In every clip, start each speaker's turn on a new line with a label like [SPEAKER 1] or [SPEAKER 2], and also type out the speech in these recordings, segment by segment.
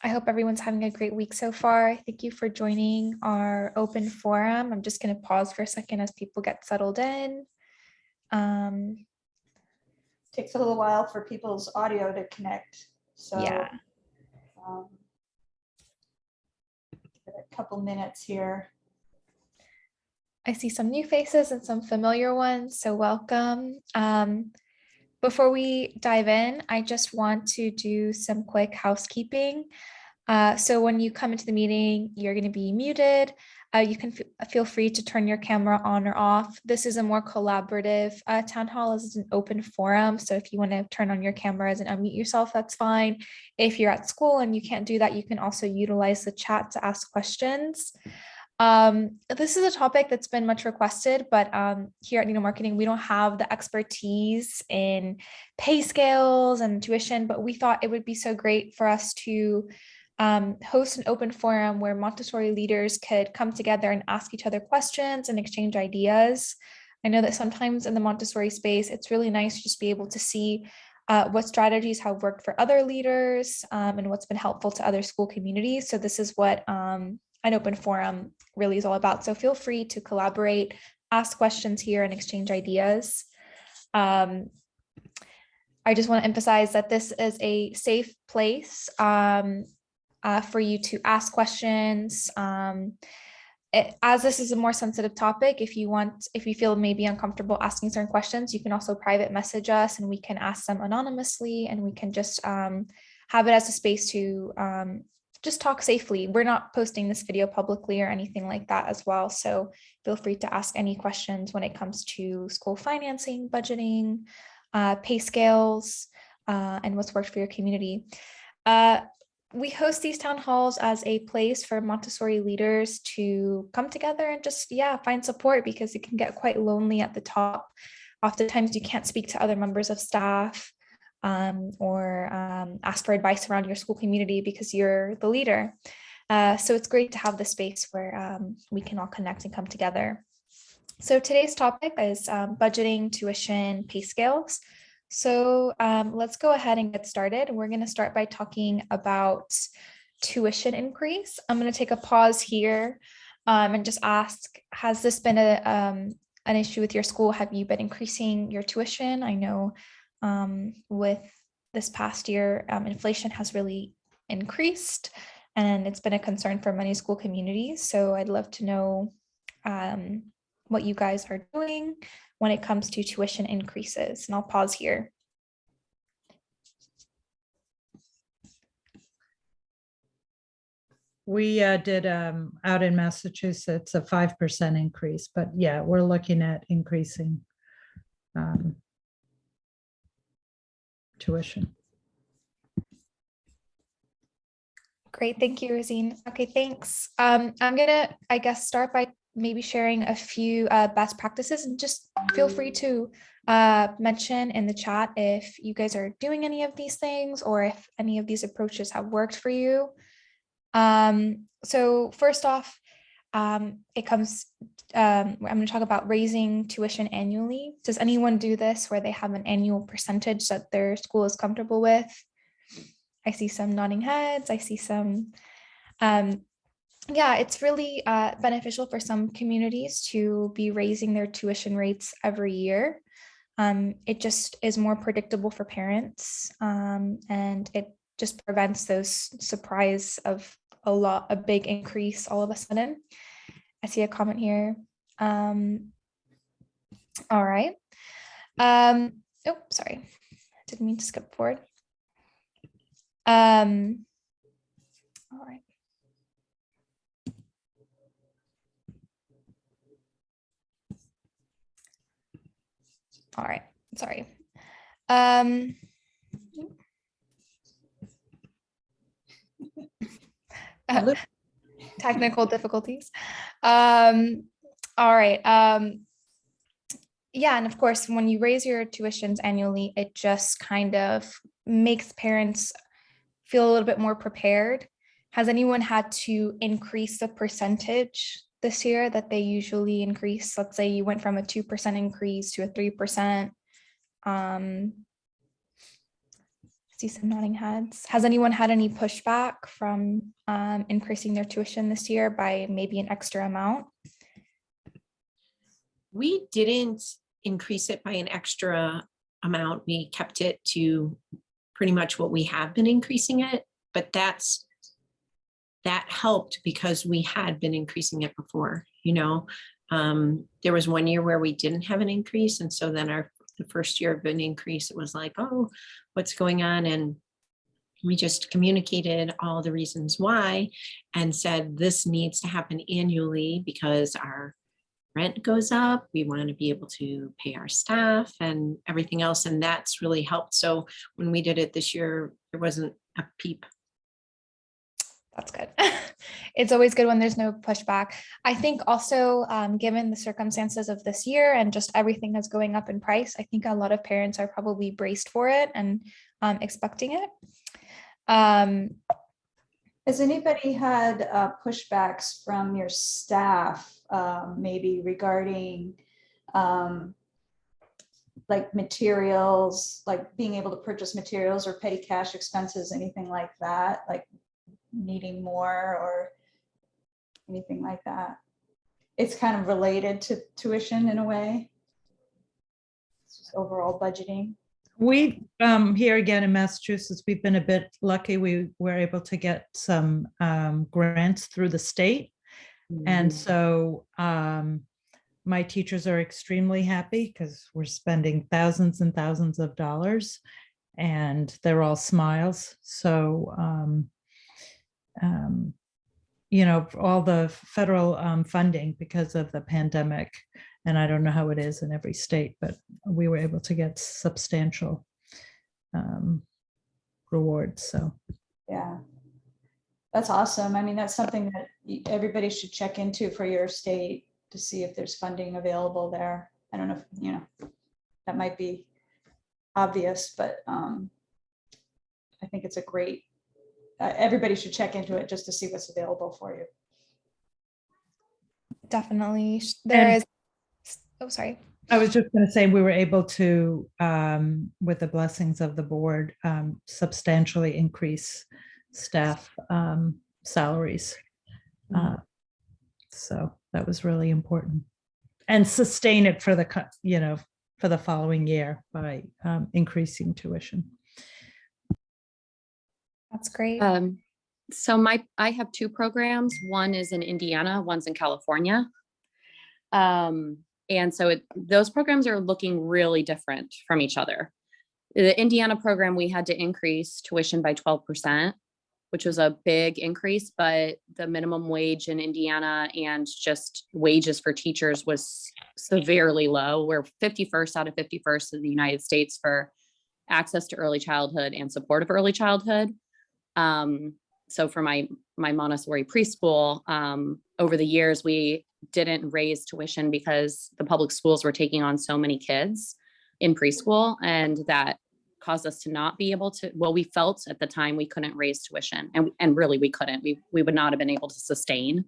[SPEAKER 1] I hope everyone's having a great week so far. Thank you for joining our open forum. I'm just going to pause for a second as people get settled in.
[SPEAKER 2] Takes a little while for people's audio to connect. So
[SPEAKER 1] yeah,
[SPEAKER 2] give it a couple minutes here.
[SPEAKER 1] I see some new faces and some familiar ones, so welcome. Before we dive in, I just want to do some quick housekeeping. So when you come into the meeting, you're going to be muted. You can feel free to turn your camera on or off. This is a more collaborative town hall. This is an open forum. So if you want to turn on your cameras and unmute yourself, that's fine. If you're at school and you can't do that, you can also utilize the chat to ask questions. This is a topic that's been much requested, but here at Nido Marketing, we don't have the expertise in pay scales and tuition, but we thought it would be so great for us to host an open forum where Montessori leaders could come together and ask each other questions and exchange ideas. I know that sometimes in the Montessori space, it's really nice to just be able to see what strategies have worked for other leaders and what's been helpful to other school communities. So this is what an open forum really is all about. So feel free to collaborate, ask questions here and exchange ideas. I just want to emphasize that this is a safe place for you to ask questions. As this is a more sensitive topic, if you feel maybe uncomfortable asking certain questions, you can also private message us and we can ask them anonymously and we can just have it as a space to just talk safely. We're not posting this video publicly or anything like that as well. So feel free to ask any questions when it comes to school financing, budgeting, pay scales, and what's worked for your community. We host these town halls as a place for Montessori leaders to come together and just, find support because it can get quite lonely at the top. Oftentimes you can't speak to other members of staff or ask for advice around your school community because you're the leader. So it's great to have the space where we can all connect and come together. So today's topic is budgeting, tuition, pay scales. So let's go ahead and get started. We're going to start by talking about tuition increase. I'm going to take a pause here and just ask, has this been an issue with your school? Have you been increasing your tuition? I know with this past year, inflation has really increased and it's been a concern for many school communities. So I'd love to know what you guys are doing when it comes to tuition increases. And I'll pause here.
[SPEAKER 3] We did out in Massachusetts a 5% increase, but yeah, we're looking at increasing tuition.
[SPEAKER 1] Great, thank you, Rosine. Okay, thanks. I'm gonna, I guess, start by maybe sharing a few best practices and just feel free to mention in the chat if you guys are doing any of these things or if any of these approaches have worked for you. So first off, I'm going to talk about raising tuition annually. Does anyone do this where they have an annual percentage that their school is comfortable with? I see some nodding heads. I see some, it's really beneficial for some communities to be raising their tuition rates every year. It just is more predictable for parents, and it just prevents those surprise of a big increase all of a sudden. I see a comment here. All right. Oh, sorry. Didn't mean to skip forward. All right. All right, sorry. Technical difficulties. All right. Yeah, and of course, when you raise your tuitions annually, it just kind of makes parents feel a little bit more prepared. Has anyone had to increase the percentage this year that they usually increase? Let's say you went from a 2% increase to a 3%. See see some nodding heads. Has anyone had any pushback from increasing their tuition this year by maybe an extra amount?
[SPEAKER 4] We didn't increase it by an extra amount. We kept it to pretty much what we have been increasing it, but that helped because we had been increasing it before, you know. There was one year where we didn't have an increase. And so then the first year of an increase, it was like, oh, what's going on? And we just communicated all the reasons why and said, this needs to happen annually because our rent goes up. We want to be able to pay our staff and everything else. And that's really helped. So when we did it this year, there wasn't a peep.
[SPEAKER 1] That's good. It's always good when there's no pushback. I think also, given the circumstances of this year and just everything that's going up in price, I think a lot of parents are probably braced for it and expecting it.
[SPEAKER 2] Has anybody had pushbacks from your staff, maybe regarding like materials, like being able to purchase materials or petty cash expenses, anything like that, like needing more or anything like that? It's kind of related to tuition in a way. It's just overall budgeting.
[SPEAKER 3] We, here again in Massachusetts, we've been a bit lucky. We were able to get some grants through the state. And so my teachers are extremely happy because we're spending thousands and thousands of dollars and they're all smiles. So, you know, all the federal funding because of the pandemic, and I don't know how it is in every state, but we were able to get substantial rewards. So,
[SPEAKER 2] yeah, that's awesome. I mean, that's something that everybody should check into for your state to see if there's funding available there. I don't know if, you know, that might be obvious, but I think it's a great, everybody should check into it just to see what's available for you.
[SPEAKER 1] Definitely. There is. Oh, sorry.
[SPEAKER 3] I was just going to say we were able to, with the blessings of the board, substantially increase staff salaries. So that was really important, and sustain it for the, you know, for the following year by increasing tuition.
[SPEAKER 1] That's great.
[SPEAKER 5] So I have two programs. One is in Indiana, one's in California. And so those programs are looking really different from each other. The Indiana program, we had to increase tuition by 12%, which was a big increase, but the minimum wage in Indiana and just wages for teachers was severely low. We're 51st out of 51st in the United States for access to early childhood and support of early childhood. So for my Montessori preschool, over the years, we didn't raise tuition because the public schools were taking on so many kids in preschool, and that caused us to not be able to, well, we felt at the time we couldn't raise tuition, and really we couldn't, we would not have been able to sustain.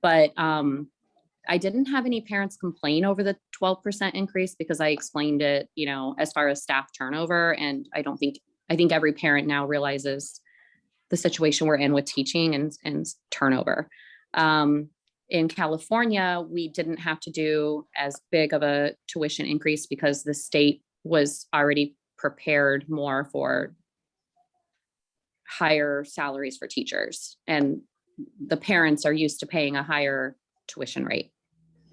[SPEAKER 5] But I didn't have any parents complain over the 12% increase because I explained it, you know, as far as staff turnover. And I think every parent now realizes the situation we're in with teaching and turnover. In California, we didn't have to do as big of a tuition increase because the state was already prepared more for higher salaries for teachers, and the parents are used to paying a higher tuition rate.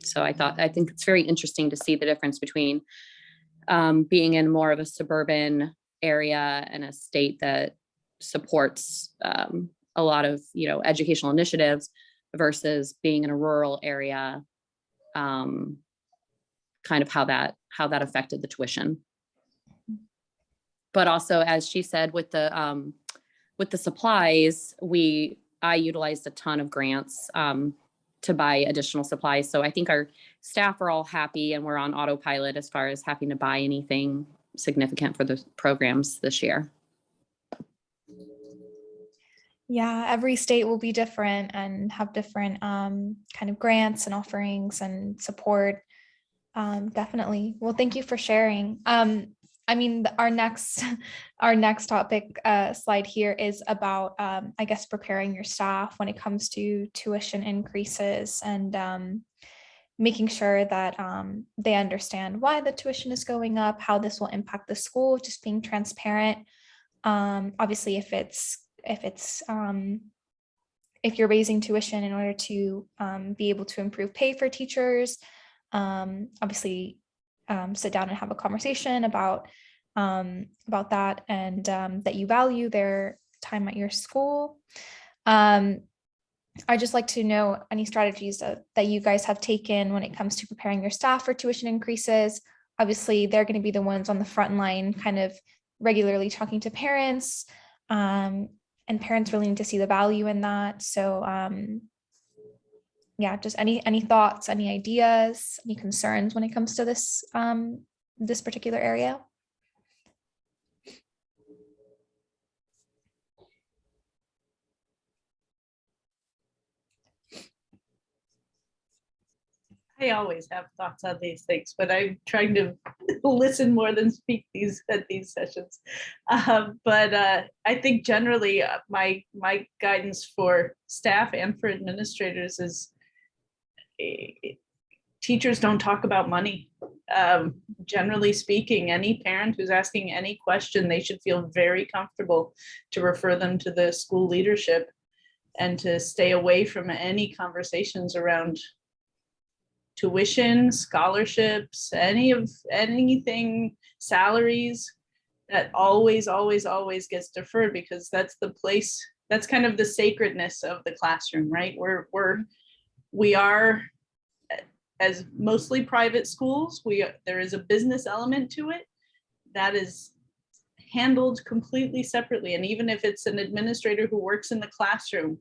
[SPEAKER 5] So I think it's very interesting to see the difference between being in more of a suburban area and a state that supports a lot of, you know, educational initiatives versus being in a rural area, kind of how that affected the tuition. But also, as she said, with the supplies, I utilized a ton of grants to buy additional supplies. So I think our staff are all happy and we're on autopilot as far as having to buy anything significant for the programs this year.
[SPEAKER 1] Yeah, every state will be different and have different kind of grants and offerings and support. Definitely. Well, thank you for sharing. I mean, our next our next topic slide here is about, I guess, preparing your staff when it comes to tuition increases and making sure that they understand why the tuition is going up, how this will impact the school, just being transparent. Obviously, if you're raising tuition in order to be able to improve pay for teachers, obviously sit down and have a conversation about that, and that you value their time at your school. I'd just like to know any strategies that you guys have taken when it comes to preparing your staff for tuition increases. Obviously, they're going to be the ones on the front line, kind of regularly talking to parents, and parents really need to see the value in that. So yeah, just any thoughts, any ideas, any concerns when it comes to this this particular area?
[SPEAKER 6] I always have thoughts on these things, but I'm trying to listen more than speak at these sessions. But I think generally my guidance for staff and for administrators is teachers don't talk about money. Generally speaking, any parent who's asking any question, they should feel very comfortable to refer them to the school leadership and to stay away from any conversations around tuition, scholarships, anything, salaries. That always gets deferred, because that's the place, that's kind of the sacredness of the classroom, right? We are, as mostly private schools, there is a business element to it that is handled completely separately. And even if it's an administrator who works in the classroom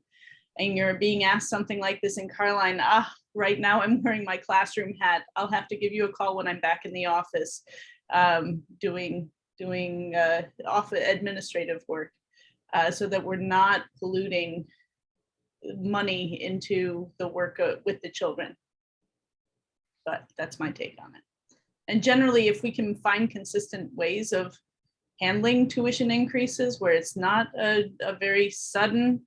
[SPEAKER 6] and you're being asked something like this in Caroline, right now I'm wearing my classroom hat, I'll have to give you a call when I'm back in the office doing administrative work, so that we're not polluting money into the work with the children. But that's my take on it. And generally, if we can find consistent ways of handling tuition increases where it's not a very sudden,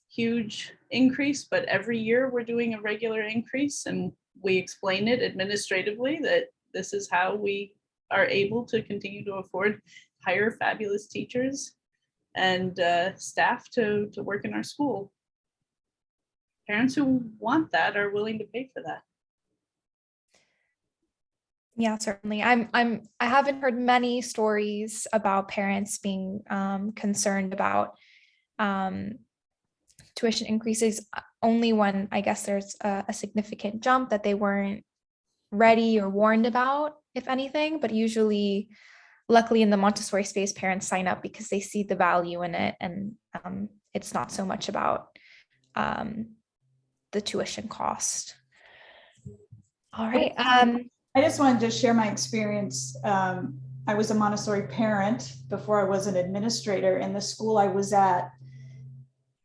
[SPEAKER 6] huge increase, but every year we're doing a regular increase and we explain it administratively that this is how we are able to continue to afford hire fabulous teachers and staff to work in our school. Parents who want that are willing to pay for that.
[SPEAKER 1] Yeah, certainly. I haven't heard many stories about parents being concerned about tuition increases, only when I guess there's a significant jump that they weren't ready or warned about, if anything. But usually, luckily in the Montessori space, parents sign up because they see the value in it, and it's not so much about the tuition cost. All right.
[SPEAKER 2] I just wanted to share my experience. I was a Montessori parent before I was an administrator, and the school I was at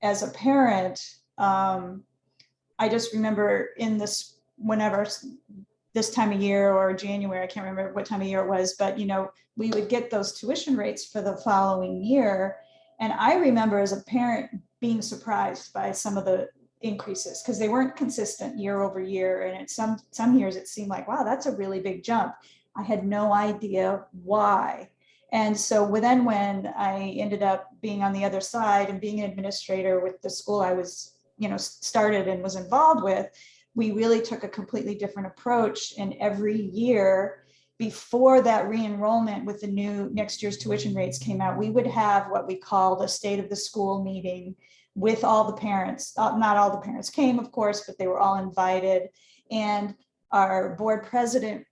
[SPEAKER 2] as a parent, I just remember whenever this time of year or January, I can't remember what time of year it was, but we would get those tuition rates for the following year. And I remember as a parent being surprised by some of the increases because they weren't consistent year over year. And some years it seemed like, wow, that's a really big jump. I had no idea why. And so then when I ended up being on the other side and being an administrator with the school I was, started and was involved with, we really took a completely different approach. And every year before that re-enrollment with the new next year's tuition rates came out, we would have what we called a state of the school meeting with all the parents. Not all the parents came, of course, but they were all invited. And our board president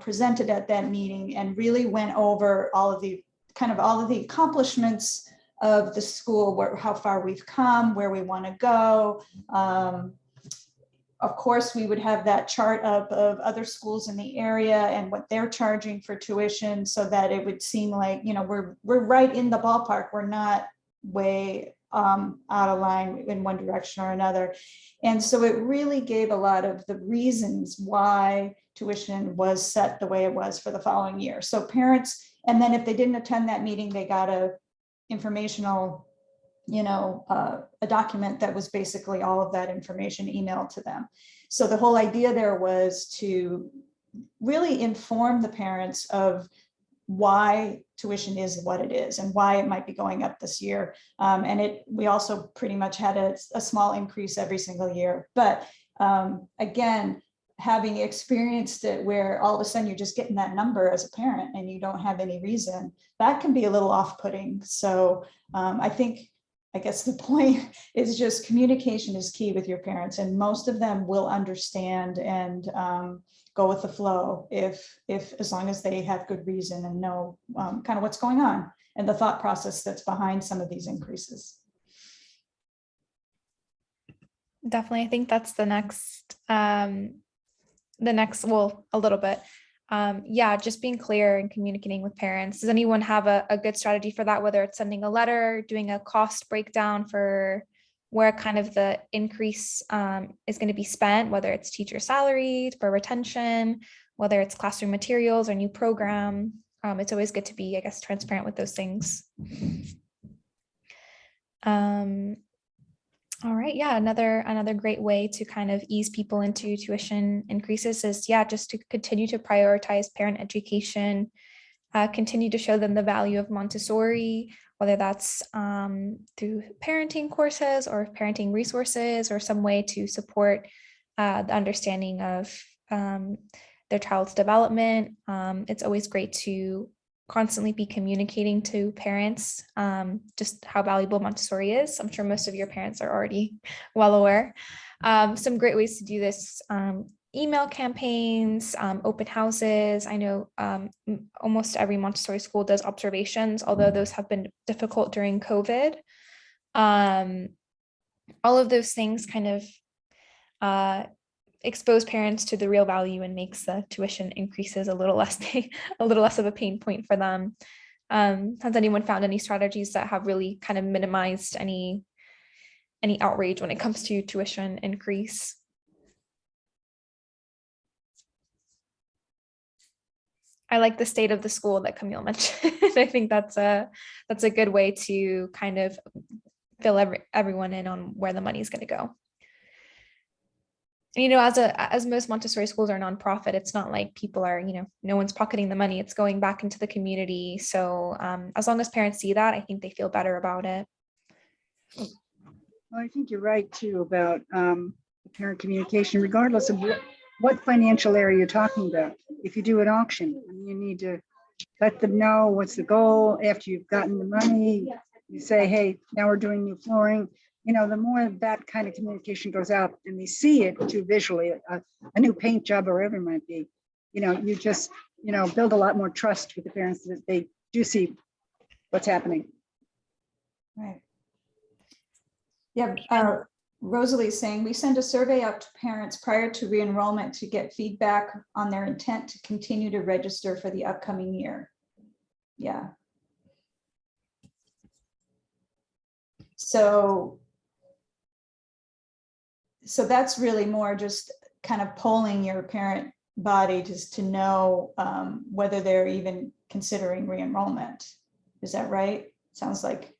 [SPEAKER 2] presented at that meeting and really went over all of the accomplishments of the school, how far we've come, where we want to go. Of course, we would have that chart up of other schools in the area and what they're charging for tuition, so that it would seem like we're right in the ballpark. We're not way out of line in one direction or another. And so it really gave a lot of the reasons why tuition was set the way it was for the following year. So parents, And then if they didn't attend that meeting, they got a informational, a document that was basically all of that information emailed to them. So the whole idea there was to really inform the parents of why tuition is what it is and why it might be going up this year. And we also pretty much had a small increase every single year. But again, having experienced it where all of a sudden you're just getting that number as a parent and you don't have any reason, that can be a little off-putting. So I guess the point is just communication is key with your parents, and most of them will understand and go with the flow if as long as they have good reason and know kind of what's going on and the thought process that's behind some of these increases.
[SPEAKER 1] Definitely. I think that's the next, well, a little bit. Yeah, just being clear and communicating with parents. Does anyone have a good strategy for that? Whether it's sending a letter, doing a cost breakdown for where kind of the increase is going to be spent, whether it's teacher salaries for retention, whether it's classroom materials or new program. It's always good to be, I guess, transparent with those things. All right. Yeah. Another great way to kind of ease people into tuition increases is, just to continue to prioritize parent education, continue to show them the value of Montessori, whether that's through parenting courses or parenting resources or some way to support the understanding of their child's development. It's always great to constantly be communicating to parents just how valuable Montessori is. I'm sure most of your parents are already well aware. Some great ways to do this: email campaigns, open houses. I know almost every Montessori school does observations, although those have been difficult during COVID. All of those things kind of expose parents to the real value and makes the tuition increases a little less of a pain point for them. Has anyone found any strategies that have really kind of minimized any outrage when it comes to tuition increase? I like the state of the school that Camille mentioned. I think that's a good way to kind of fill everyone in on where the money is going to go. As most Montessori schools are nonprofit, it's not like people are, no one's pocketing the money. It's going back into the community. So as long as parents see that, I think they feel better about it.
[SPEAKER 7] Well, I think you're right too about parent communication, regardless of what financial area you're talking about. If you do an auction, you need to let them know what's the goal. After you've gotten the money, you say, hey, now we're doing new flooring. The more that kind of communication goes out and they see it too visually, a new paint job or whatever it might be, you just, build a lot more trust with the parents that they do see what's happening.
[SPEAKER 2] Right. Yeah. Rosalie's saying we send a survey out to parents prior to re-enrollment to get feedback on their intent to continue to register for the upcoming year. Yeah. So that's really more just kind of polling your parent body just to know whether they're even considering re-enrollment. Is that right? Sounds like.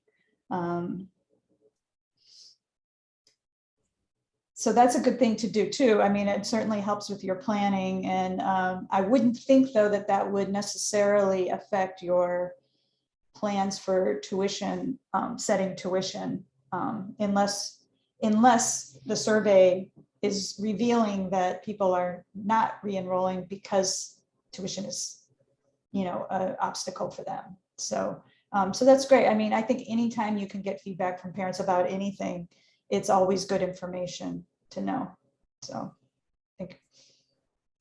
[SPEAKER 2] So that's a good thing to do too. I mean, it certainly helps with your planning, and I wouldn't think though that would necessarily affect your plans for tuition, setting tuition, unless the survey is revealing that people are not re-enrolling because tuition is, an obstacle for them. So that's great. I mean, I think anytime you can get feedback from parents about anything, it's always good information to know. So I think,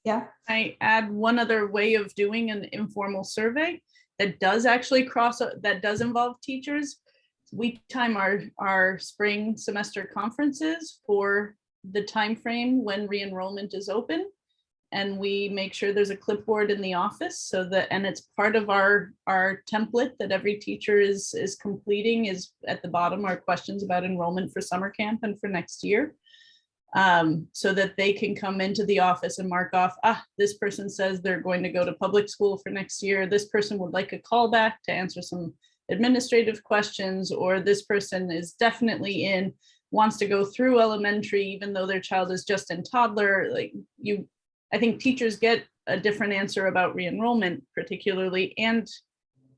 [SPEAKER 2] yeah.
[SPEAKER 6] I add one other way of doing an informal survey that does actually that does involve teachers. We time our spring semester conferences for the time frame when re-enrollment is open, and we make sure there's a clipboard in the office and it's part of our template that every teacher is completing. Is at the bottom are questions about enrollment for summer camp and for next year. so that they can come into the office and mark off, this person says they're going to go to public school for next year. This person would like a callback to answer some administrative questions, or this person is definitely wants to go through elementary, even though their child is just in toddler. Like I think teachers get a different answer about re-enrollment, particularly, and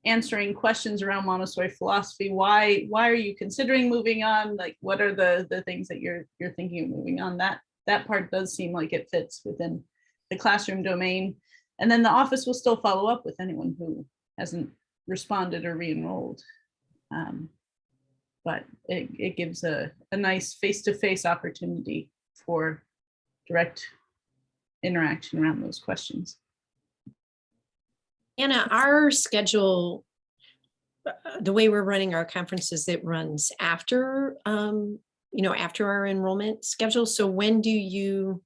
[SPEAKER 6] answering questions around Montessori philosophy. Why are you considering moving on? Like, what are the things that you're thinking of moving on? That part does seem like it fits within the classroom domain. And then the office will still follow up with anyone who hasn't responded or re-enrolled. But it gives a nice face-to-face opportunity for direct interaction around those questions.
[SPEAKER 4] Anna, our schedule, the way we're running our conferences, it runs after, after our enrollment schedule. So when do you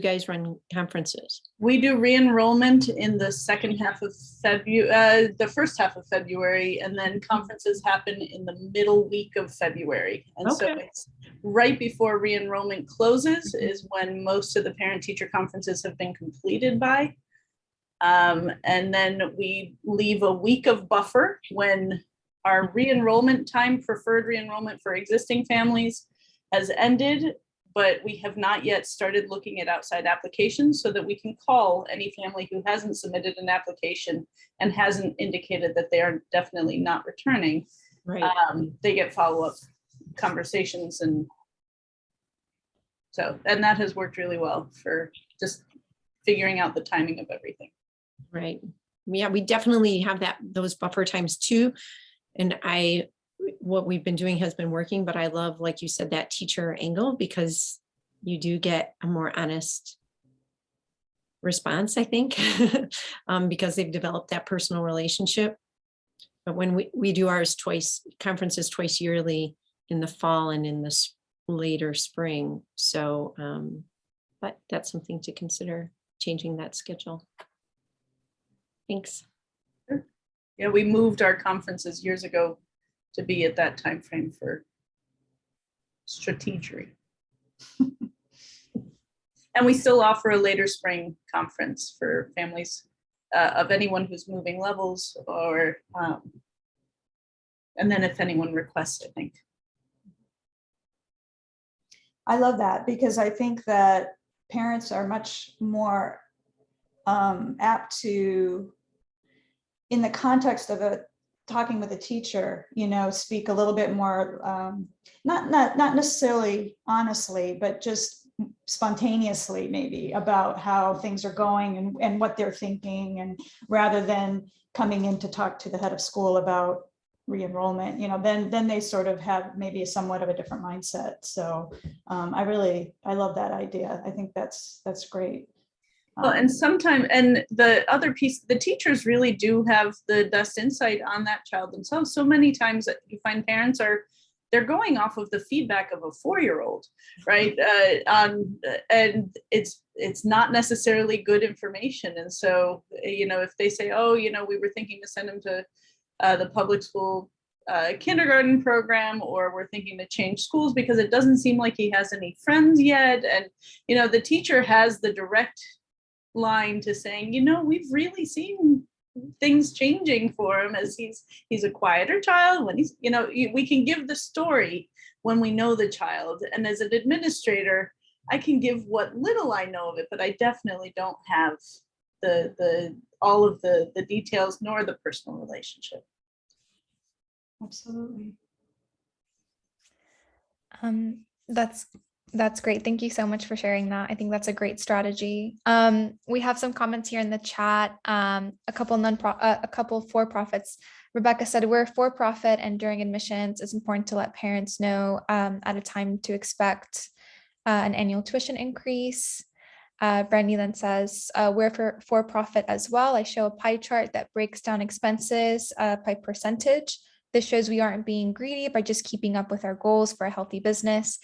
[SPEAKER 4] guys run conferences?
[SPEAKER 6] We do re-enrollment in the second half of February, the first half of February, and then conferences happen in the middle week of February. And so it's right before re-enrollment closes is when most of the parent-teacher conferences have been completed by. And then we leave a week of buffer when our re-enrollment time, preferred re-enrollment for existing families, has ended, but we have not yet started looking at outside applications so that we can call any family who hasn't submitted an application and hasn't indicated that they are definitely not returning.
[SPEAKER 4] Right.
[SPEAKER 6] They get follow-up conversations, and that has worked really well for just figuring out the timing of everything.
[SPEAKER 4] Right. Yeah, we definitely have those buffer times too. And what we've been doing has been working, but I love, like you said, that teacher angle, because you do get a more honest response, I think, because they've developed that personal relationship. But when we do ours conferences twice yearly in the fall and in the later spring. So, but that's something to consider, changing that schedule. Thanks.
[SPEAKER 6] Yeah, we moved our conferences years ago to be at that time frame for strategy. And we still offer a later spring conference for families of anyone who's moving levels, or and then if anyone requests, I think.
[SPEAKER 2] I love that, because I think that parents are much more apt to, in the context of talking with a teacher, speak a little bit more, not necessarily honestly, but just spontaneously maybe about how things are going and what they're thinking, and rather than coming in to talk to the head of school about re-enrollment, then they sort of have maybe somewhat of a different mindset. So I love that idea. I think that's great.
[SPEAKER 6] Well, and sometimes, and the other piece, the teachers really do have the best insight on that child themselves. So many times that you find parents they're going off of the feedback of a 4-year-old, right? And it's not necessarily good information. And so, if they say, oh, we were thinking to send him to the public school kindergarten program, or we're thinking to change schools because it doesn't seem like he has any friends yet. And, the teacher has the direct line to saying, we've really seen things changing for him as he's a quieter child. When he's, we can give the story when we know the child. And as an administrator, I can give what little I know of it, but I definitely don't have all of the details nor the personal relationship.
[SPEAKER 2] Absolutely.
[SPEAKER 1] That's great. Thank you so much for sharing that. I think that's a great strategy. We have some comments here in the chat. A couple for-profits. Rebecca said, we're for-profit, and during admissions, it's important to let parents know at a time to expect an annual tuition increase. Brandy then says, we're for-profit as well. I show a pie chart that breaks down expenses by percentage. This shows we aren't being greedy by just keeping up with our goals for a healthy business.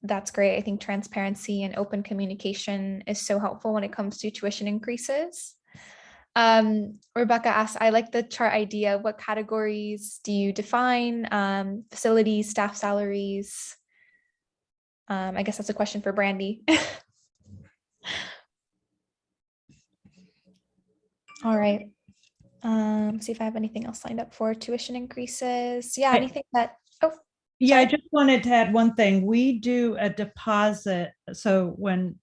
[SPEAKER 1] That's great. I think transparency and open communication is so helpful when it comes to tuition increases. Rebecca asked, I like the chart idea. What categories do you define? Facilities, staff salaries? I guess that's a question for Brandy. All right. See if I have anything else lined up for tuition increases. Yeah,
[SPEAKER 3] Hey.
[SPEAKER 1] anything that, oh,
[SPEAKER 3] Yeah, I
[SPEAKER 1] Sorry.
[SPEAKER 3] just wanted to add one thing. We do a deposit. So when,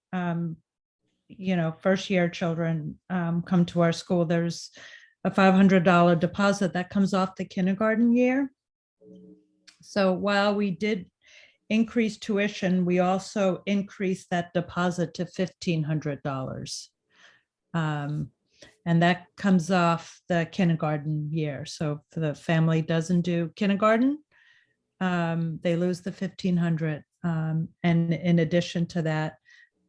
[SPEAKER 3] first year children come to our school, there's a $500 deposit that comes off the kindergarten year. So while we did increase tuition, we also increased that deposit to $1,500. And that comes off the kindergarten year. So if the family doesn't do kindergarten, they lose the 1,500. And in addition to that,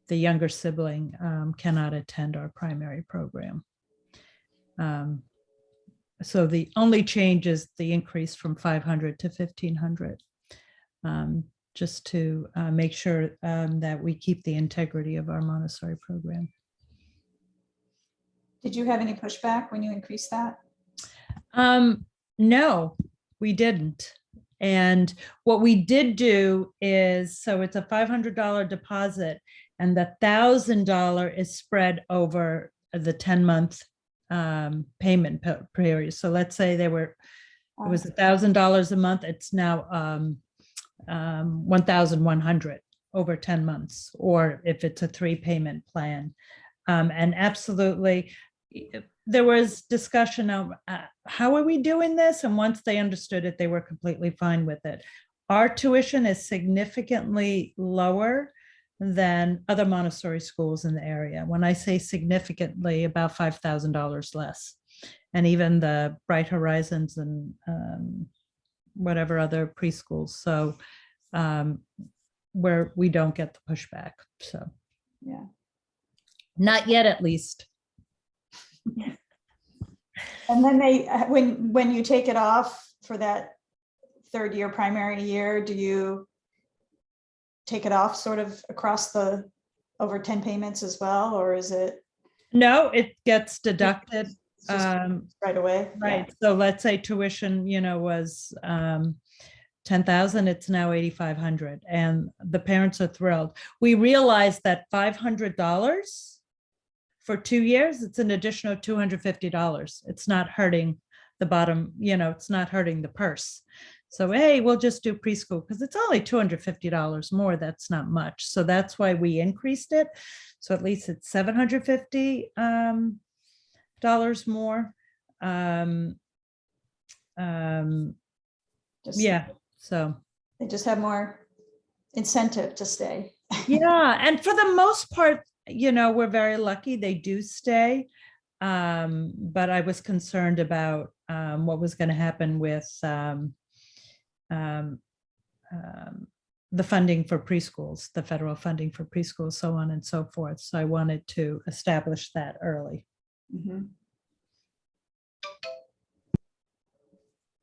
[SPEAKER 3] the younger sibling cannot attend our primary program. So the only change is the increase from 500 to 1,500, just to make sure that we keep the integrity of our Montessori program.
[SPEAKER 2] Did you have any pushback when you increased that?
[SPEAKER 3] No, we didn't. And what we did do is, so it's a $500 deposit and the $1,000 is spread over the 10-month payment period. So let's say it was $1,000 a month. It's now 1,100 over 10 months, or if it's a 3-payment plan. And absolutely, there was discussion of how are we doing this? And once they understood it, they were completely fine with it. Our tuition is significantly lower than other Montessori schools in the area. When I say significantly, about $5,000 less. And even the Bright Horizons and whatever other preschools. So where we don't get the pushback. So
[SPEAKER 2] Yeah.
[SPEAKER 3] not yet, at least.
[SPEAKER 2] And then when you take it off for that 3rd year primary year, do you take it off sort of across the over 10 payments as well, or is it?
[SPEAKER 3] No, it gets deducted
[SPEAKER 2] just right away?
[SPEAKER 3] right. Yeah. So let's say tuition, was 10,000, it's now 8,500, and the parents are thrilled. We realized that $500 for 2 years, it's an additional $250. It's not hurting the bottom, it's not hurting the purse. So, hey, we'll just do preschool because it's only $250 more. That's not much. So that's why we increased it. So at least it's $750 more. Yeah. So
[SPEAKER 2] they just have more incentive to stay.
[SPEAKER 3] Yeah. And for the most part, we're very lucky they do stay. But I was concerned about what was going to happen with the funding for preschools, the federal funding for preschools, so on and so forth. So I wanted to establish that early.
[SPEAKER 2] Mm-hmm.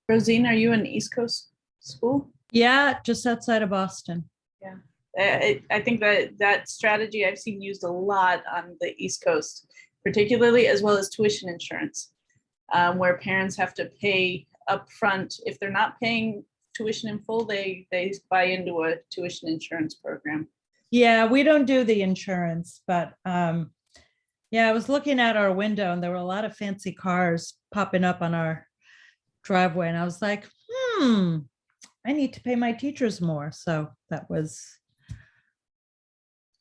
[SPEAKER 6] Rosine, are you an East Coast school?
[SPEAKER 3] Yeah, just outside of Boston.
[SPEAKER 6] Yeah, I think that strategy I've seen used a lot on the East Coast, particularly, as well as tuition insurance, where parents have to pay upfront. If they're not paying tuition in full, they buy into a tuition insurance program.
[SPEAKER 3] Yeah, we don't do the insurance, but yeah, I was looking at our window and there were a lot of fancy cars popping up on our driveway, and I was like, I need to pay my teachers more. So that was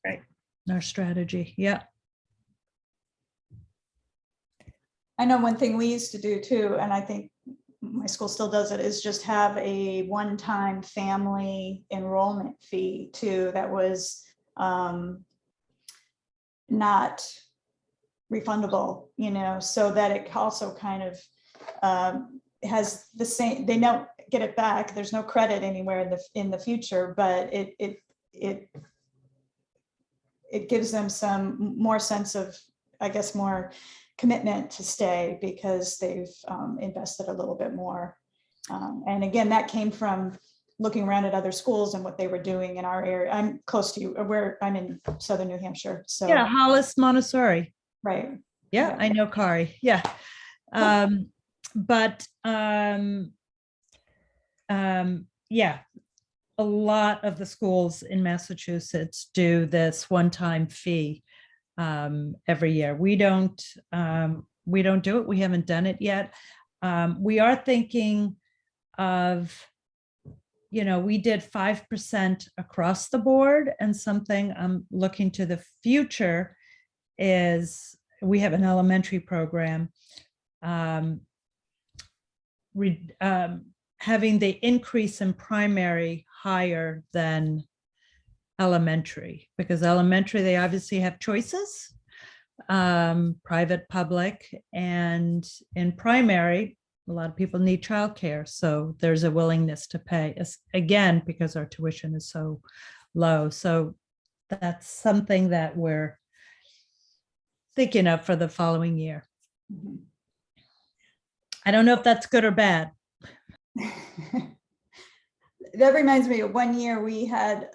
[SPEAKER 6] right.
[SPEAKER 3] Our strategy. Yeah.
[SPEAKER 2] I know one thing we used to do too, and I think my school still does it, is just have a one-time family enrollment fee too that was not refundable, so that it also kind of has the same, they don't get it back. There's no credit anywhere in the future, but it gives them some more sense of, I guess, more commitment to stay because they've invested a little bit more. And again, that came from looking around at other schools and what they were doing in our area. I'm close to you, I'm in Southern New Hampshire. So
[SPEAKER 3] yeah, Hollis Montessori.
[SPEAKER 2] Right.
[SPEAKER 3] Yeah, I know Kari. Yeah. Yeah. a lot of the schools in Massachusetts do this one-time fee every year. We don't do it. We haven't done it yet. We are thinking of, we did 5% across the board, and something I'm looking to the future is we have an elementary program. Having the increase in primary higher than elementary, because elementary, they obviously have choices, private, public, and in primary, a lot of people need childcare. So there's a willingness to pay, again, because our tuition is so low. So that's something that we're thinking of for the following year.
[SPEAKER 2] Mhm.
[SPEAKER 3] I don't know if that's good or bad.
[SPEAKER 2] That reminds me of one year we had,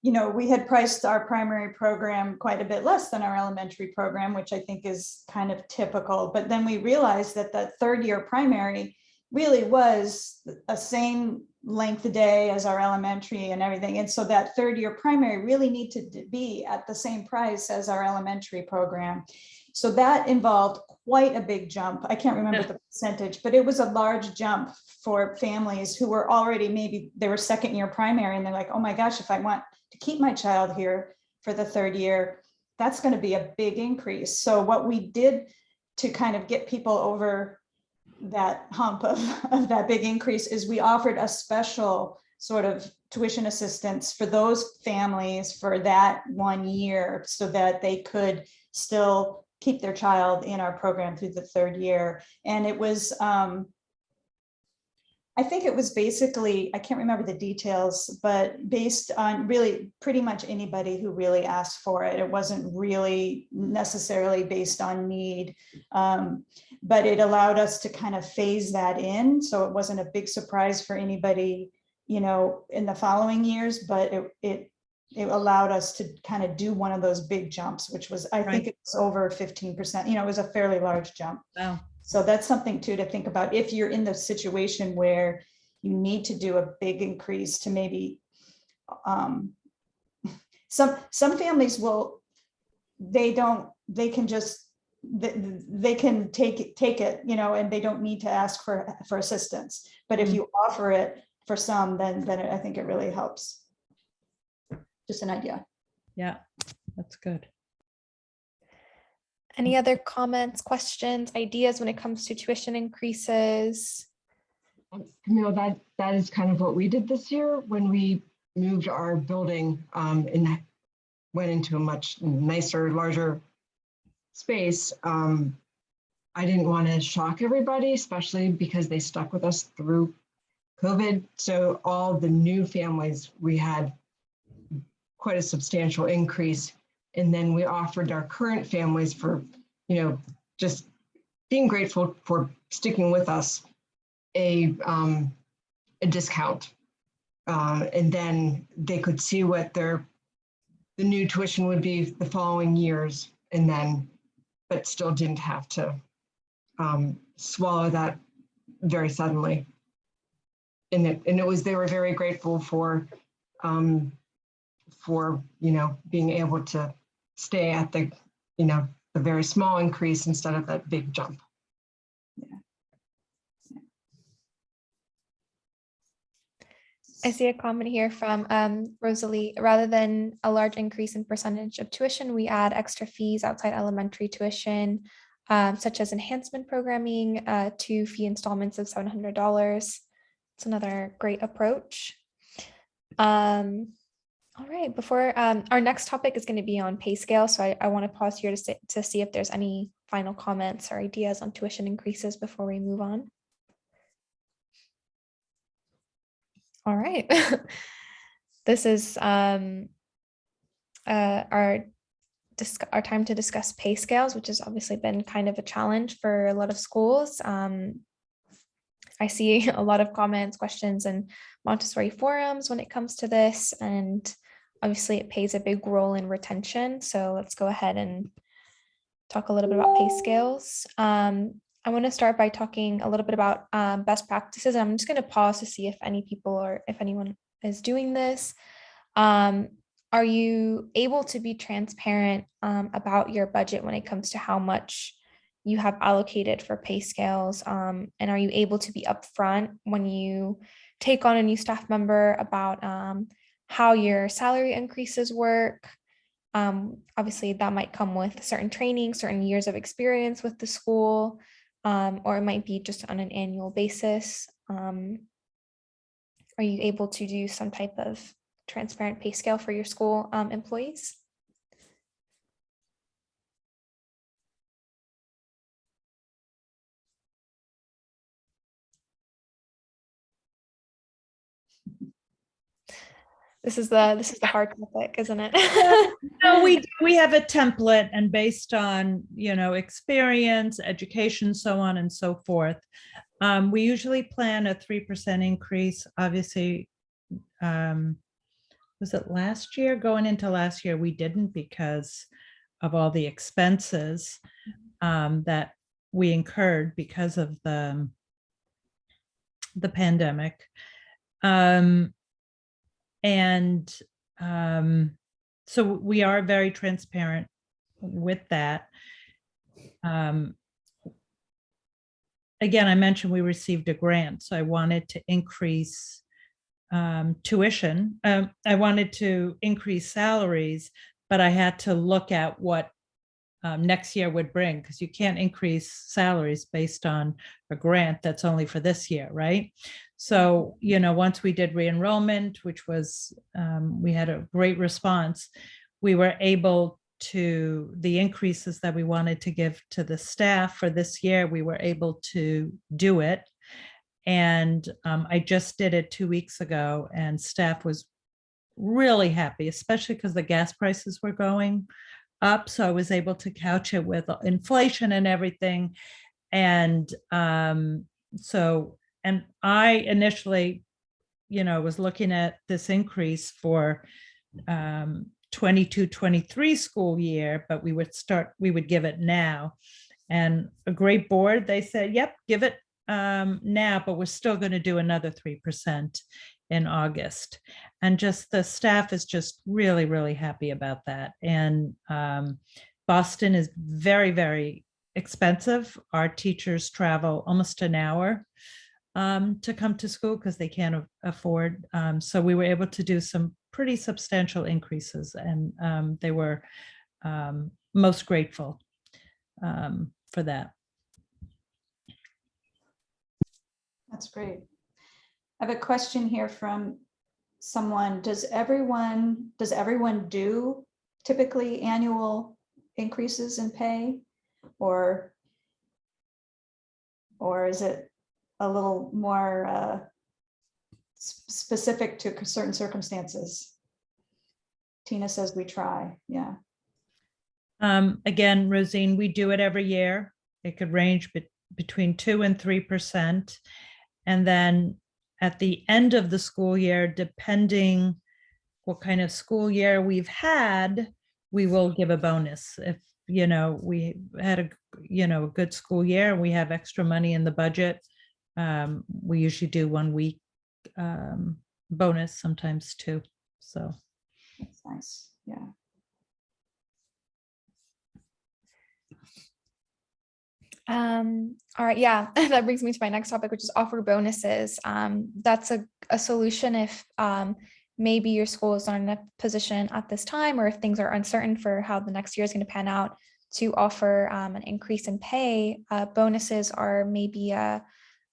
[SPEAKER 2] we had priced our primary program quite a bit less than our elementary program, which I think is kind of typical. But then we realized that that third year primary really was a same length of day as our elementary and everything. And so that third year primary really needed to be at the same price as our elementary program. So that involved quite a big jump. I can't remember the percentage, but it was a large jump for families who were already, maybe they were second year primary, and they're like, oh my gosh, if I want to keep my child here for the third year, that's going to be a big increase. So what we did to kind of get people over that hump of that big increase is we offered a special sort of tuition assistance for those families for that 1 year, so that they could still keep their child in our program through the third year. And it was, I think it was basically, I can't remember the details, but based on really pretty much anybody who really asked for it. It wasn't really necessarily based on need, but it allowed us to kind of phase that in. So it wasn't a big surprise for anybody, in the following years, but it allowed us to kind of do one of those big jumps, which was, I think it was over 15%, it was a fairly large jump.
[SPEAKER 3] Wow.
[SPEAKER 2] So that's something too to think about if you're in the situation where you need to do a big increase to maybe, some families will, they can just, they can take it, and they don't need to ask for assistance. But if you offer it for some, then I think it really helps. Just an idea.
[SPEAKER 3] Yeah, that's good.
[SPEAKER 1] Any other comments, questions, ideas when it comes to tuition increases?
[SPEAKER 8] That is kind of what we did this year when we moved our building and went into a much nicer, larger space. I didn't want to shock everybody, especially because they stuck with us through COVID. So all the new families, we had quite a substantial increase. And then we offered our current families for, just being grateful for sticking with us, a discount. And then they could see what the new tuition would be the following years, and then, but still didn't have to swallow that very suddenly. And it was, they were very grateful for being able to stay at the very small increase instead of that big jump.
[SPEAKER 1] I see a comment here from Rosalie. Rather than a large increase in percentage of tuition, we add extra fees outside elementary tuition, such as enhancement programming, 2 fee installments of $700. It's another great approach. All right, before our next topic is going to be on pay scale. So I want to pause here to see if there's any final comments or ideas on tuition increases before we move on. All right. This is our time to discuss pay scales, which has obviously been kind of a challenge for a lot of schools. I see a lot of comments, questions, and Montessori forums when it comes to this, and obviously it plays a big role in retention. So let's go ahead and talk a little bit about pay scales. I want to start by talking a little bit about best practices. I'm just going to pause to see if any people or if anyone is doing this. Are you able to be transparent about your budget when it comes to how much you have allocated for pay scales? And are you able to be upfront when you take on a new staff member about how your salary increases work? Obviously, that might come with certain training, certain years of experience with the school, or it might be just on an annual basis. Are you able to do some type of transparent pay scale for your school employees? This is the hard topic, isn't it?
[SPEAKER 3] No, we have a template, and based on, experience, education, so on and so forth. We usually plan a 3% increase. Obviously, was it last year? Going into last year, we didn't because of all the expenses that we incurred because of the pandemic. So we are very transparent with that. Again, I mentioned we received a grant, so I wanted to increase tuition. I wanted to increase salaries, but I had to look at what next year would bring, because you can't increase salaries based on a grant that's only for this year, right? So, once we did re-enrollment, which was, we had a great response, we were able to, the increases that we wanted to give to the staff for this year, we were able to do it. And I just did it 2 weeks ago, and staff was really happy, especially because the gas prices were going up. So I was able to couch it with inflation and everything. And and I initially, was looking at this increase for 22-23 school year, but we would give it now. And a great board, they said, yep, give it now, but we're still going to do another 3% in August. And just the staff is just really, really happy about that. And Boston is very, very expensive. Our teachers travel almost an hour to come to school because they can't afford. So we were able to do some pretty substantial increases, and they were most grateful for that.
[SPEAKER 2] That's great. I have a question here from someone. Does everyone do typically annual increases in pay, or is it a little more specific to certain circumstances? Tina says we try. Yeah.
[SPEAKER 3] Again, Rosine, we do it every year. It could range between 2 and 3%. And then at the end of the school year, depending what kind of school year we've had, we will give a bonus. If, we had a good school year and we have extra money in the budget, we usually do 1 week bonus, sometimes 2. So
[SPEAKER 2] That's nice. Yeah.
[SPEAKER 1] All right, yeah, that brings me to my next topic, which is offer bonuses. That's a solution if maybe your school is not in a position at this time, or if things are uncertain for how the next year is going to pan out, to offer an increase in pay. Bonuses are maybe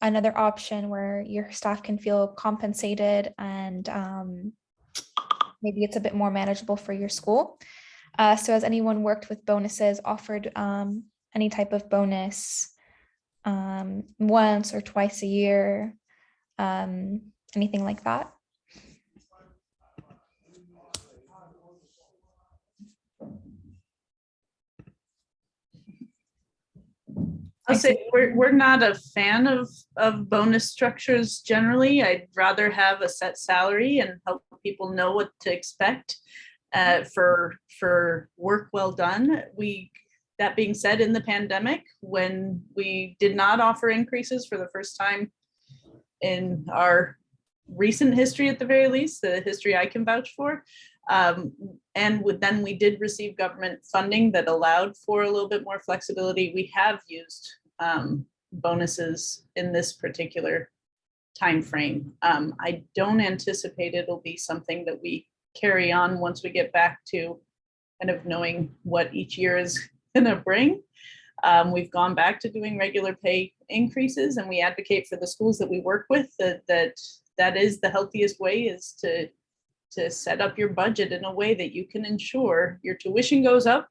[SPEAKER 1] another option where your staff can feel compensated, and maybe it's a bit more manageable for your school. So has anyone worked with bonuses, offered any type of bonus once or twice a year, anything like that?
[SPEAKER 6] I'll say we're not a fan of bonus structures generally. I'd rather have a set salary and help people know what to expect for work well done. That being said, in the pandemic, when we did not offer increases for the first time in our recent history, at the very least, the history I can vouch for, then we did receive government funding that allowed for a little bit more flexibility. We have used bonuses in this particular time frame. I don't anticipate it'll be something that we carry on once we get back to kind of knowing what each year is going to bring. We've gone back to doing regular pay increases, and we advocate for the schools that we work with that is the healthiest way, is to set up your budget in a way that you can ensure your tuition goes up,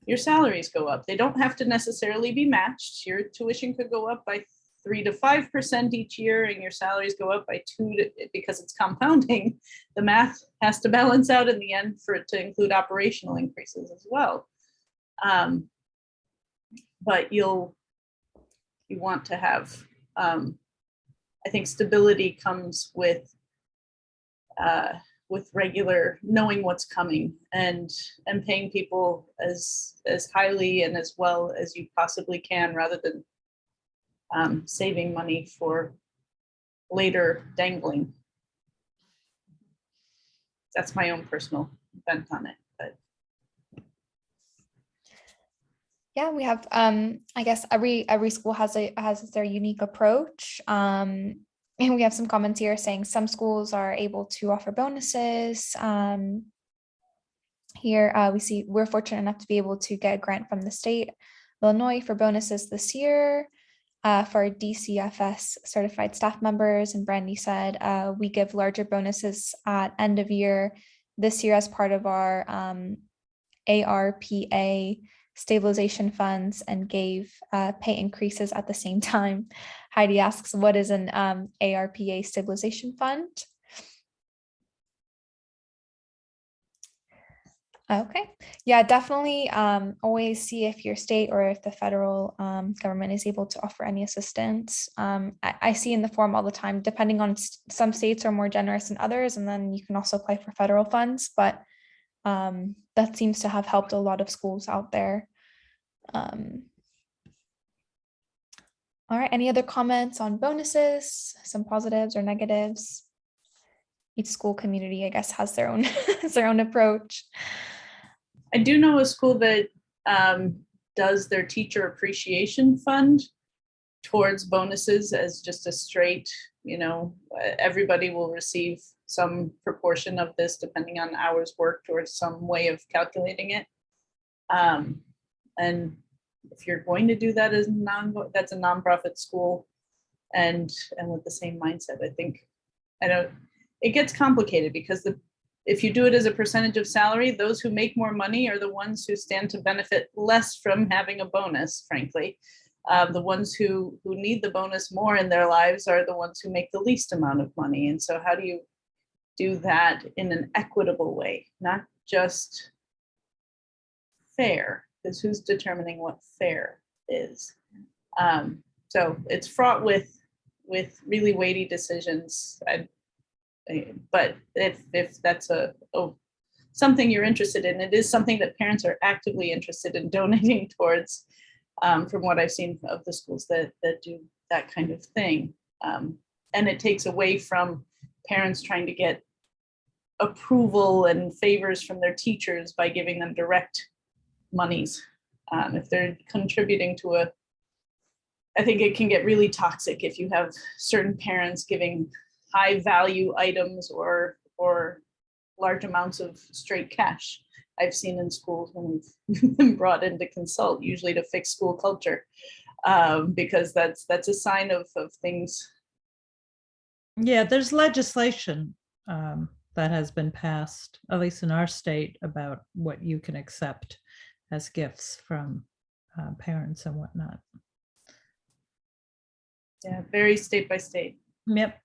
[SPEAKER 6] your salaries go up. They don't have to necessarily be matched. Your tuition could go up by 3 to 5% each year, and your salaries go up by 2 because it's compounding. The math has to balance out in the end for it to include operational increases as well. But you want to have, I think stability comes with regular knowing what's coming and paying people as highly and as well as you possibly can, rather than saving money for later dangling. That's my own personal bent on it. But
[SPEAKER 1] Yeah, we have, I guess every school has their unique approach. And we have some comments here saying some schools are able to offer bonuses. Here we see we're fortunate enough to be able to get a grant from the state of Illinois for bonuses this year for our DCFS certified staff members. And Brandy said we give larger bonuses at end of year this year as part of our ARPA stabilization funds, and gave pay increases at the same time. Heidi asks, what is an ARPA stabilization fund? Okay, yeah, definitely always see if your state or if the federal government is able to offer any assistance. I see in the form all the time, depending on some states are more generous than others, and then you can also apply for federal funds, but that seems to have helped a lot of schools out there. All right, any other comments on bonuses, some positives or negatives? Each school community, I guess, has their own their own approach.
[SPEAKER 6] I do know a school that does their teacher appreciation fund towards bonuses as just a straight, everybody will receive some proportion of this depending on hours worked or some way of calculating it. And if you're going to do that that's a nonprofit school, and with the same mindset, I think, it gets complicated because if you do it as a percentage of salary, those who make more money are the ones who stand to benefit less from having a bonus, frankly. The ones who need the bonus more in their lives are the ones who make the least amount of money. And so how do you do that in an equitable way, not just fair, because who's determining what fair is? So it's fraught with really weighty decisions. But if that's something you're interested in, it is something that parents are actively interested in donating towards, from what I've seen of the schools that do that kind of thing. And it takes away from parents trying to get approval and favors from their teachers by giving them direct monies. If they're contributing to I think it can get really toxic if you have certain parents giving high value items or large amounts of straight cash. I've seen in schools when we've been brought in to consult, usually to fix school culture, because that's a sign of things.
[SPEAKER 3] Yeah, there's legislation that has been passed, at least in our state, about what you can accept as gifts from parents and whatnot.
[SPEAKER 6] Yeah, very state by state.
[SPEAKER 3] Yep.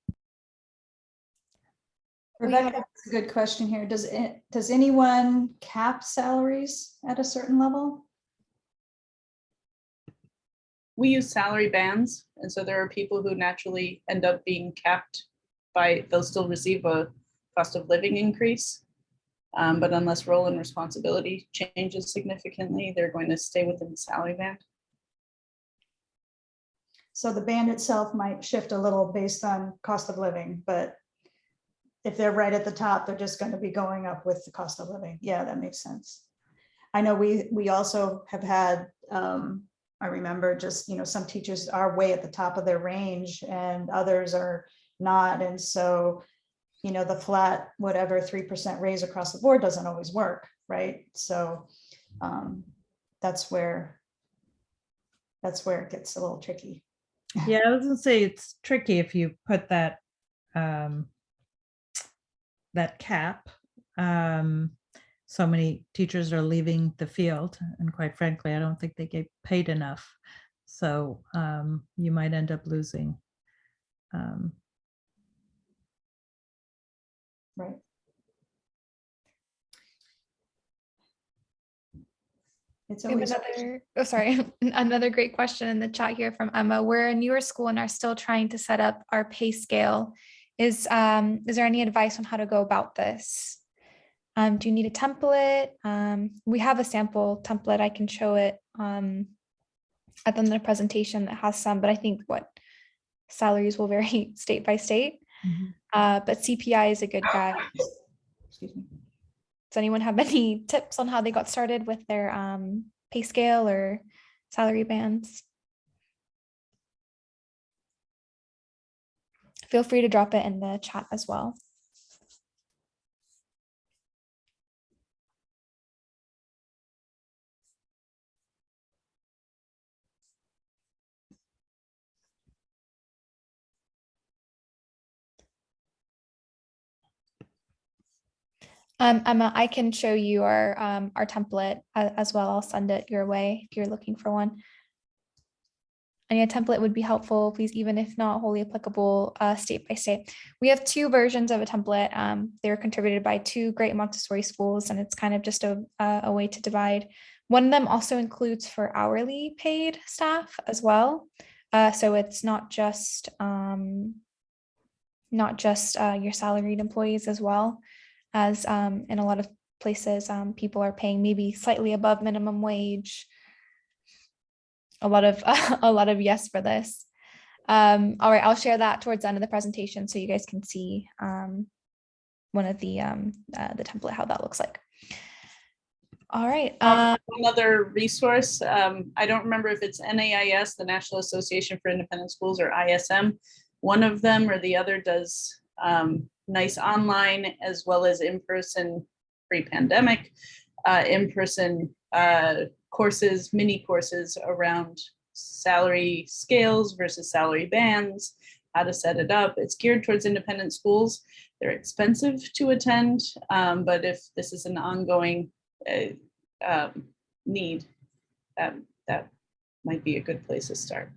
[SPEAKER 2] Rebecca, that's a good question here. Does anyone cap salaries at a certain level?
[SPEAKER 6] We use salary bands, and so there are people who naturally end up being capped they'll still receive a cost of living increase. But unless role and responsibility changes significantly, they're going to stay within the salary band.
[SPEAKER 2] So the band itself might shift a little based on cost of living, but if they're right at the top, they're just going to be going up with the cost of living. Yeah, that makes sense. I know we also have had, I remember just, some teachers are way at the top of their range and others are not. And so, the flat, whatever, 3% raise across the board doesn't always work, right? So that's where it gets a little tricky.
[SPEAKER 3] Yeah, I was gonna say it's tricky if you put that that cap. So many teachers are leaving the field, and quite frankly, I don't think they get paid enough. So you might end up losing.
[SPEAKER 2] Right. It's
[SPEAKER 1] We have
[SPEAKER 2] always,
[SPEAKER 1] another great question in the chat here from Emma. We're a newer school and are still trying to set up our pay scale. Is there any advice on how to go about this? Do you need a template? We have a sample template. I can show it at the end of the presentation that has some, but I think salaries will vary state by state. But CPI is a good guide.
[SPEAKER 2] excuse me.
[SPEAKER 1] Does anyone have any tips on how they got started with their pay scale or salary bands? Feel free to drop it in the chat as well. Emma, I can show you our template as well. I'll send it your way if you're looking for one. And a template would be helpful, please, even if not wholly applicable state by state. We have two versions of a template. They're contributed by two great Montessori schools, and it's kind of just a way to divide. One of them also includes for hourly paid staff as well. So it's not just your salaried employees as well, as in a lot of places, people are paying maybe slightly above minimum wage. A lot of yes for this. All right, I'll share that towards the end of the presentation so you guys can see one of the template, how that looks like. All right.
[SPEAKER 6] Another resource, I don't remember if it's NAIS, the National Association for Independent Schools, or ISM. One of them or the other does nice online as well as in-person pre-pandemic, in-person courses, mini courses around salary scales versus salary bands, how to set it up. It's geared towards independent schools. They're expensive to attend, but if this is an ongoing need, that might be a good place to start.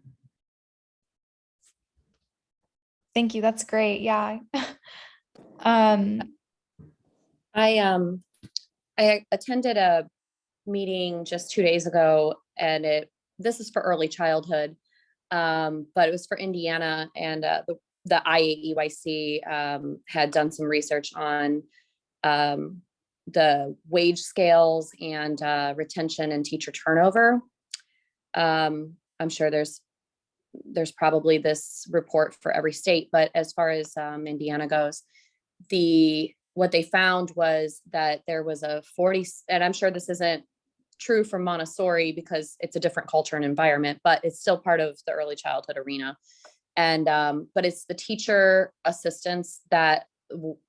[SPEAKER 1] Thank you. That's great. Yeah.
[SPEAKER 5] I attended a meeting just 2 days ago, and this is for early childhood, but it was for Indiana, and the IAEYC had done some research on the wage scales and retention and teacher turnover. I'm sure there's probably this report for every state, but as far as Indiana goes, what they found was that there was a 40, and I'm sure this isn't true for Montessori because it's a different culture and environment, but it's still part of the early childhood arena. And but it's the teacher assistants that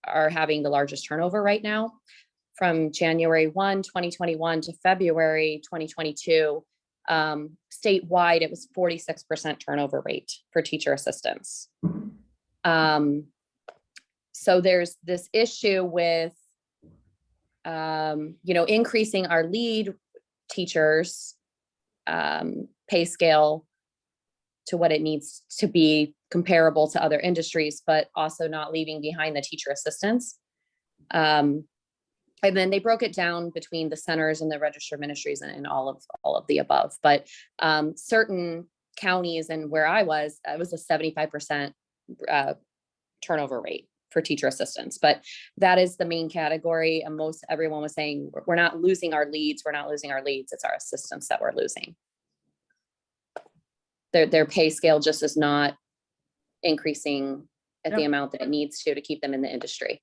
[SPEAKER 5] are having the largest turnover right now. From January 1, 2021 to February 2022, statewide, it was 46% turnover rate for teacher assistants. So there's this issue with, increasing our lead teachers' pay scale to what it needs to be comparable to other industries, but also not leaving behind the teacher assistants. And then they broke it down between the centers and the registered ministries and all of the above. But certain counties and where I was, it was a 75% turnover rate. for teacher assistants, but that is the main category. And everyone was saying, we're not losing our leads. We're not losing our leads. It's our assistants that we're losing. Their pay scale just is not increasing at the amount that it needs to keep them in the industry.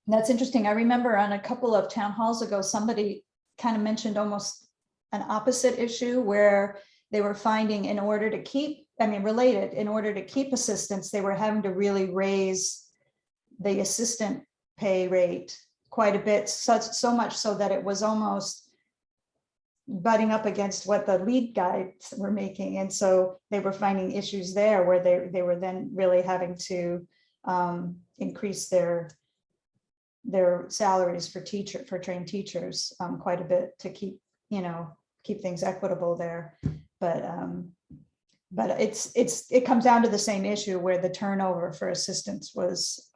[SPEAKER 2] That's interesting. I remember on a couple of town halls ago, somebody kind of mentioned almost an opposite issue where they were finding in order to keep, related, in order to keep assistants, they were having to really raise the assistant pay rate quite a bit, so much so that it was almost butting up against what the lead guides were making. And so they were finding issues there where they were then really having to increase their salaries for trained teachers quite a bit to keep things equitable there. But it comes down to the same issue where the turnover for assistants was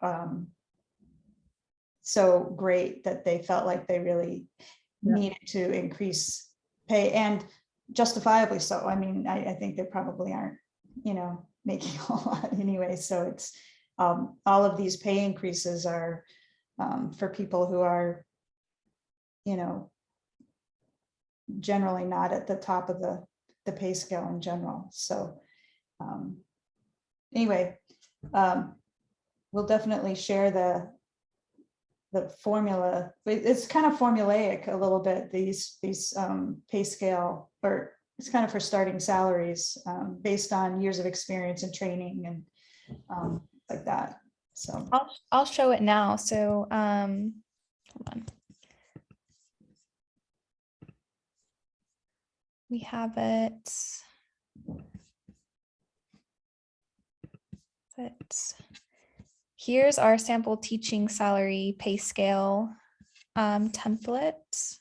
[SPEAKER 2] so great that they felt like they really needed to increase pay, and justifiably so. I think they probably aren't, making a lot anyway. So it's all of these pay increases are for people who are, generally not at the top of the pay scale in general. So anyway, we'll definitely share the formula. It's kind of formulaic a little bit, these pay scale, or it's kind of for starting salaries based on years of experience and training and like that. So
[SPEAKER 1] I'll show it now. So hold on. We have it. Here's our sample teaching salary pay scale template.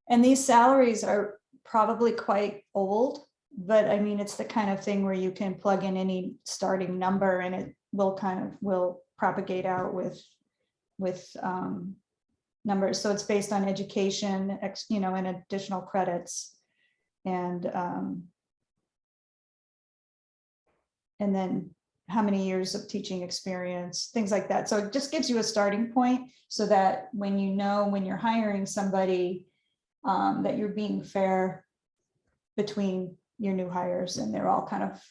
[SPEAKER 2] And these salaries are probably quite old, but it's the kind of thing where you can plug in any starting number and it will propagate out with numbers. So it's based on education, and additional credits, and then how many years of teaching experience, things like that. So it just gives you a starting point so that when you're hiring somebody, that you're being fair between your new hires and they're all kind of,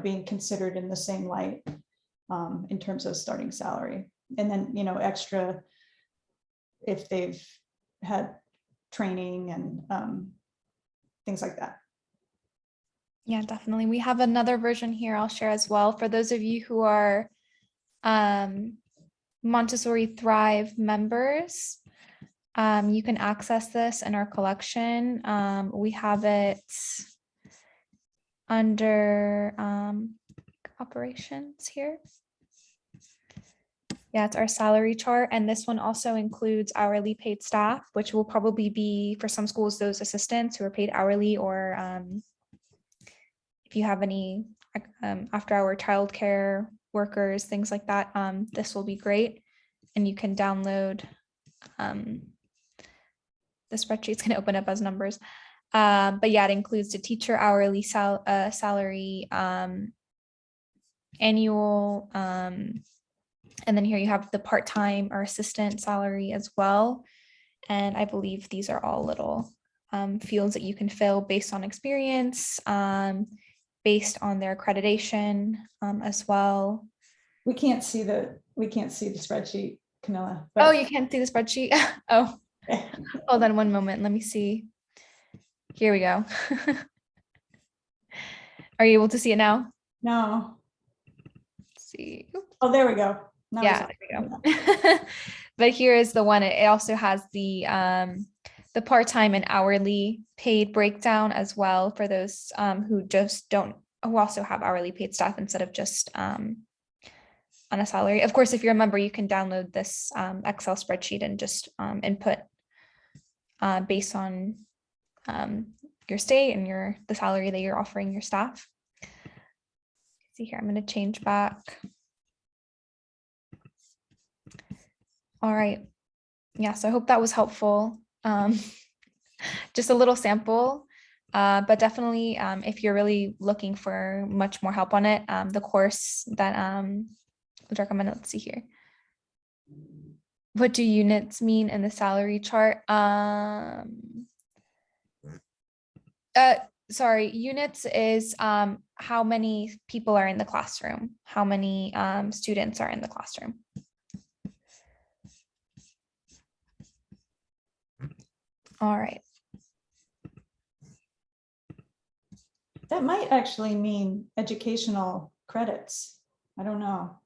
[SPEAKER 2] being considered in the same light in terms of starting salary. And then, extra if they've had training and things like that.
[SPEAKER 1] Yeah, definitely. We have another version here I'll share as well. For those of you who are Montessori Thrive members, you can access this in our collection. We have it under operations here. Yeah, it's our salary chart. And this one also includes hourly paid staff, which will probably be for some schools, those assistants who are paid hourly, or if you have any after hour childcare workers, things like that, this will be great. And you can download the spreadsheet's going to open up as numbers. But yeah, it includes the teacher hourly salary, annual, and then here you have the part-time or assistant salary as well. And I believe these are all little fields that you can fill based on experience, based on their accreditation as well.
[SPEAKER 2] We can't see the spreadsheet, Camilla.
[SPEAKER 1] Oh, you can't see the spreadsheet? Oh, hold on one moment. Let me see. Here we go. Are you able to see it now?
[SPEAKER 2] No.
[SPEAKER 1] Let's see.
[SPEAKER 2] Oh, there we go. Now
[SPEAKER 1] Yeah, there we go. But here is the one. It also has the part-time and hourly paid breakdown as well for those who also have hourly paid staff instead of just on a salary. Of course, if you're a member, you can download this Excel spreadsheet and just input based on your state and the salary that you're offering your staff. See here, I'm going to change back. All right. Yeah, so I hope that was helpful. Just a little sample But definitely, if you're really looking for much more help on it, the course that would recommend, let's see here. What do units mean in the salary chart? Sorry, units is how many people are in the classroom, how many students are in the classroom. All right.
[SPEAKER 2] That might actually mean educational credits. I don't know.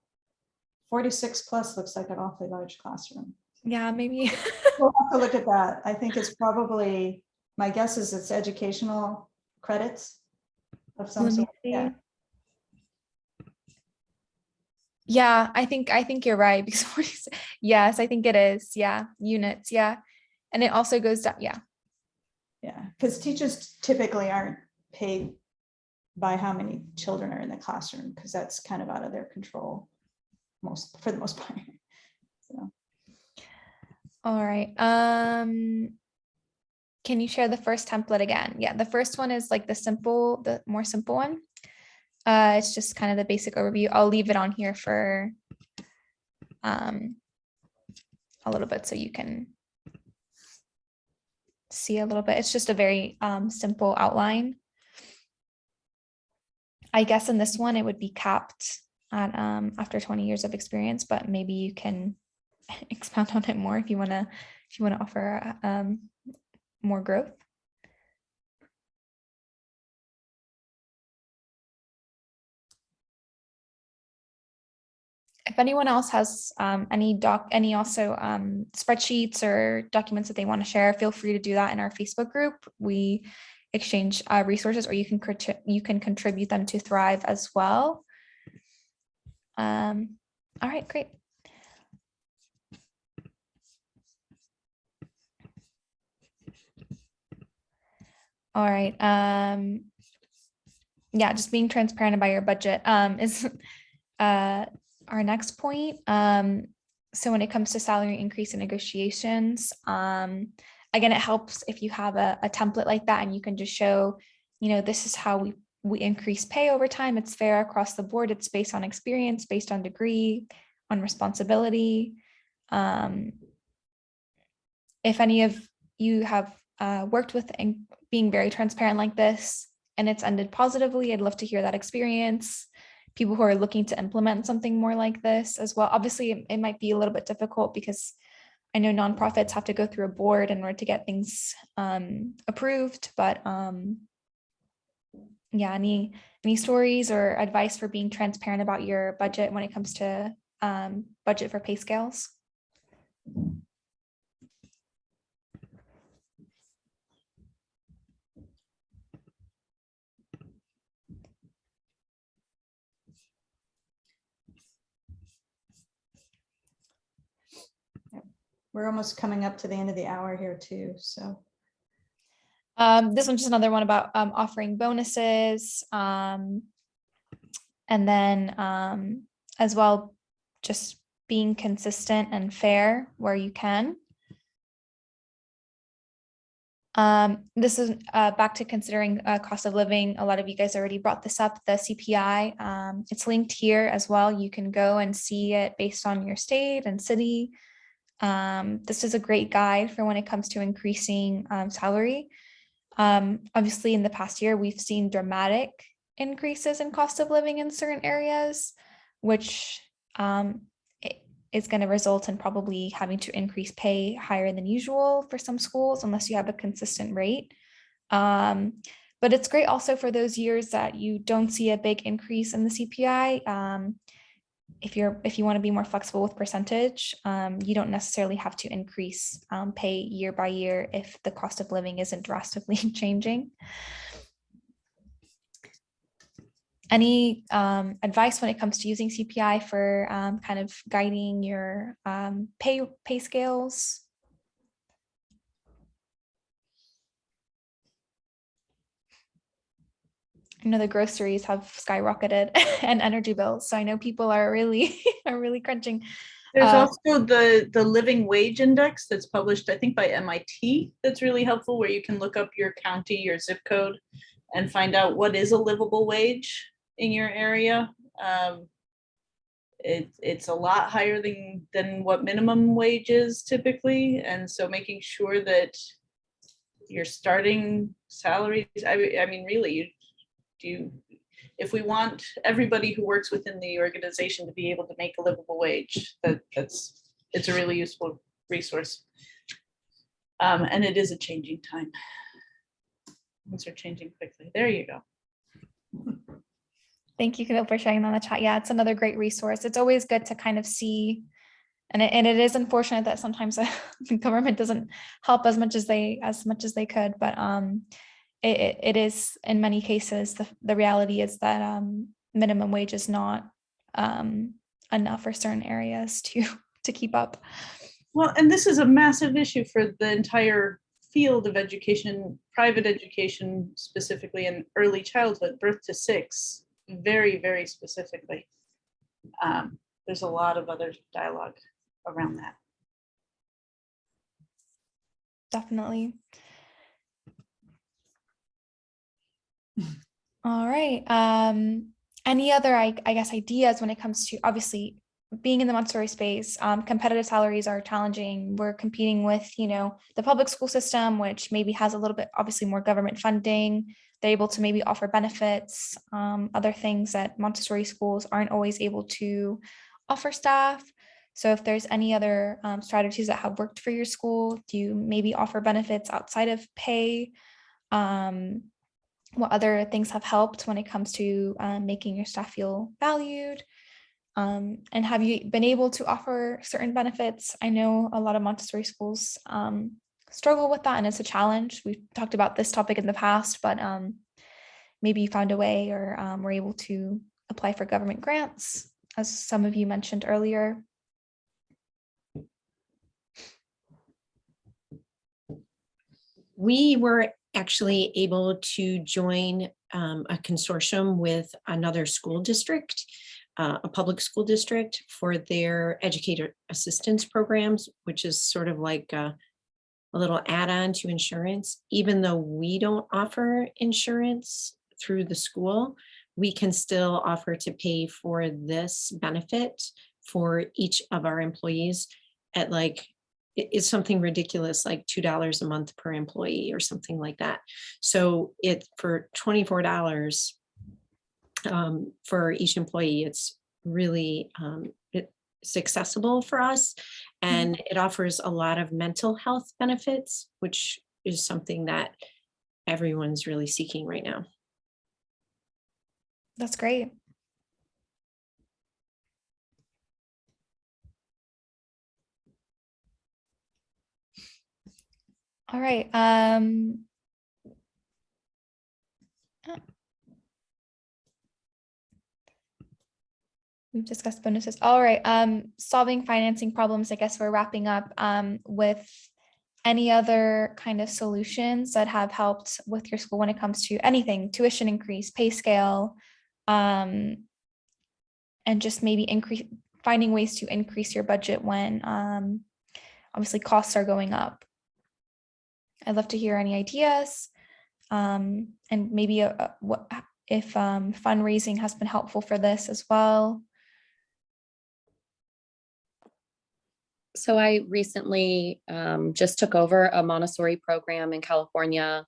[SPEAKER 2] 46 plus looks like an awfully large classroom.
[SPEAKER 1] Yeah, maybe.
[SPEAKER 2] We'll have to look at that. I think it's probably, my guess is it's educational credits of some
[SPEAKER 1] Let me
[SPEAKER 2] sort.
[SPEAKER 1] see.
[SPEAKER 2] Yeah.
[SPEAKER 1] Yeah, I think you're right because yes, I think it is. Yeah, units. Yeah, and it also goes down. Yeah,
[SPEAKER 2] Yeah, because teachers typically aren't paid by how many children are in the classroom, because that's kind of out of their control for the most part. So.
[SPEAKER 1] all right. Can you share the first template again? Yeah, the first one is like the more simple one. It's just kind of the basic overview. I'll leave it on here for a little bit so you can see a little bit. It's just a very simple outline. I guess in this one, it would be capped at after 20 years of experience, but maybe you can expound on it more if you want to offer more growth. If anyone else has any also spreadsheets or documents that they want to share, feel free to do that in our Facebook group. We exchange resources, or you can contribute them to Thrive as well. All right, great. All right. Yeah, just being transparent about your budget is our next point. So when it comes to salary increase and negotiations, again, it helps if you have a template like that and you can just show, this is how we increase pay over time. It's fair across the board. It's based on experience, based on degree, on responsibility. If any of you have worked with being very transparent like this and it's ended positively, I'd love to hear that experience. People who are looking to implement something more like this as well. Obviously, it might be a little bit difficult because I know nonprofits have to go through a board in order to get things approved, but yeah, any stories or advice for being transparent about your budget when it comes to budget for pay scales?
[SPEAKER 2] We're almost coming up to the end of the hour here too, so.
[SPEAKER 1] This one's just another one about offering bonuses, and then as well, just being consistent and fair where you can. This is back to considering cost of living. A lot of you guys already brought this up, the CPI. It's linked here as well. You can go and see it based on your state and city. This is a great guide for when it comes to increasing salary. Obviously, in the past year, we've seen dramatic increases in cost of living in certain areas, which is going to result in probably having to increase pay higher than usual for some schools, unless you have a consistent rate. But it's great also for those years that you don't see a big increase in the CPI. If you want to be more flexible with percentage, you don't necessarily have to increase pay year by year if the cost of living isn't drastically changing. Any advice when it comes to using CPI for kind of guiding your pay scales? I know the groceries have skyrocketed and energy bills, so I know people are really crunching.
[SPEAKER 6] There's
[SPEAKER 1] Uh,
[SPEAKER 6] also the living wage index that's published, I think, by MIT. That's really helpful, where you can look up your county, your zip code, and find out what is a livable wage in your area. It's a lot higher than what minimum wage is typically, and so making sure that your starting salaries. I mean, really, if we want everybody who works within the organization to be able to make a livable wage, it's a really useful resource. And it is a changing time. Things are changing quickly. There you go.
[SPEAKER 1] Thank you, Camille, for sharing that in the chat. Yeah, it's another great resource. It's always good to kind of see, and it is unfortunate that sometimes the government doesn't help as much as they could, but it is in many cases the reality is that minimum wage is not enough for certain areas to keep up.
[SPEAKER 6] Well, and this is a massive issue for the entire field of education, private education specifically, and early childhood, birth to 6, very, very specifically. There's a lot of other dialogue around that.
[SPEAKER 1] Definitely. All right. Any other, I guess, ideas when it comes to obviously being in the Montessori space? Competitive salaries are challenging. We're competing with, the public school system, which maybe has a little bit, obviously, more government funding. They're able to maybe offer benefits, other things that Montessori schools aren't always able to offer staff. So if there's any other strategies that have worked for your school, do you maybe offer benefits outside of pay? What other things have helped when it comes to making your staff feel valued? And have you been able to offer certain benefits? I know a lot of Montessori schools struggle with that, and it's a challenge. We've talked about this topic in the past, but maybe you found a way or were able to apply for government grants, as some of you mentioned earlier.
[SPEAKER 4] We were actually able to join a consortium with another school district, a public school district, for their educator assistance programs, which is sort of like a little add-on to insurance. Even though we don't offer insurance through the school, we can still offer to pay for this benefit for each of our employees at it's something ridiculous, like $2 a month per employee or something like that. So for $24 for each employee, it's really it's accessible for us, and it offers a lot of mental health benefits, which is something that everyone's really seeking right now.
[SPEAKER 1] That's great. All right. We've discussed bonuses. All right. Solving financing problems. I guess we're wrapping up with any other kind of solutions that have helped with your school when it comes to anything, tuition increase, pay scale, and just maybe finding ways to increase your budget when obviously costs are going up. I'd love to hear any ideas, and maybe what if fundraising has been helpful for this as well.
[SPEAKER 5] So I recently just took over a Montessori program in California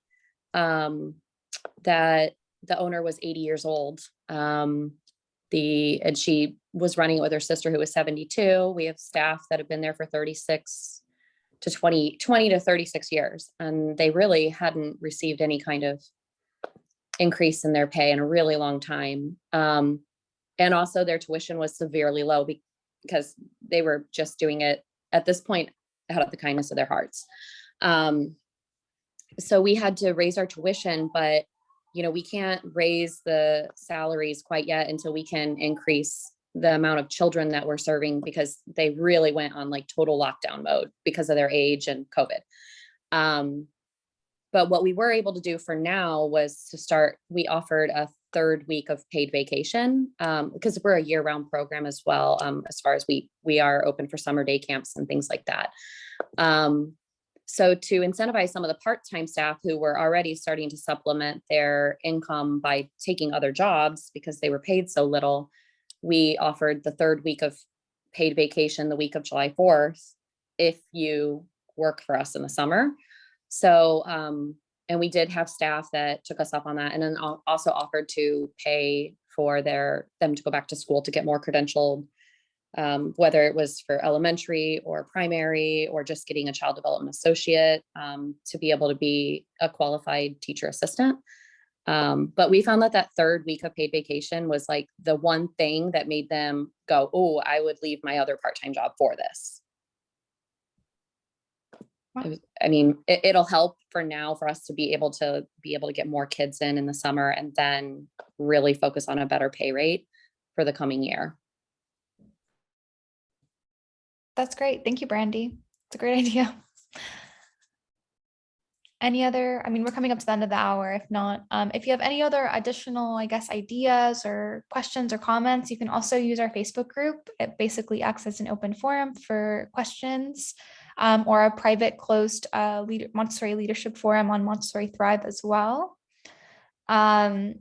[SPEAKER 5] that the owner was 80 years old. And she was running it with her sister, who was 72. We have staff that have been there for 36 to 20 to 36 years. And they really hadn't received any kind of increase in their pay in a really long time. And also their tuition was severely low because they were just doing it at this point out of the kindness of their hearts. So we had to raise our tuition, but we can't raise the salaries quite yet until we can increase the amount of children that we're serving, because they really went on total lockdown mode because of their age and COVID. But what we were able to do for now was we offered a third week of paid vacation, because we're a year-round program as well, as far as we are open for summer day camps and things like that. So to incentivize some of the part-time staff who were already starting to supplement their income by taking other jobs because they were paid so little, we offered the third week of paid vacation, the week of July 4th, if you work for us in the summer. So, and we did have staff that took us up on that, and then also offered to pay for them to go back to school to get more credentialed, whether it was for elementary or primary or just getting a child development associate, to be able to be a qualified teacher assistant. But we found that third week of paid vacation was like the one thing that made them go, oh, I would leave my other part-time job for this. I mean, it'll help for now for us to be able to get more kids in the summer and then really focus on a better pay rate for the coming year.
[SPEAKER 1] That's great. Thank you, Brandy. It's a great idea. Any other, I mean, we're coming up to the end of the hour. If not, if you have any other additional, I guess, ideas or questions or comments, you can also use our Facebook group. It basically acts as an open forum for questions, or a private closed Montessori leadership forum on Montessori Thrive as well. I'm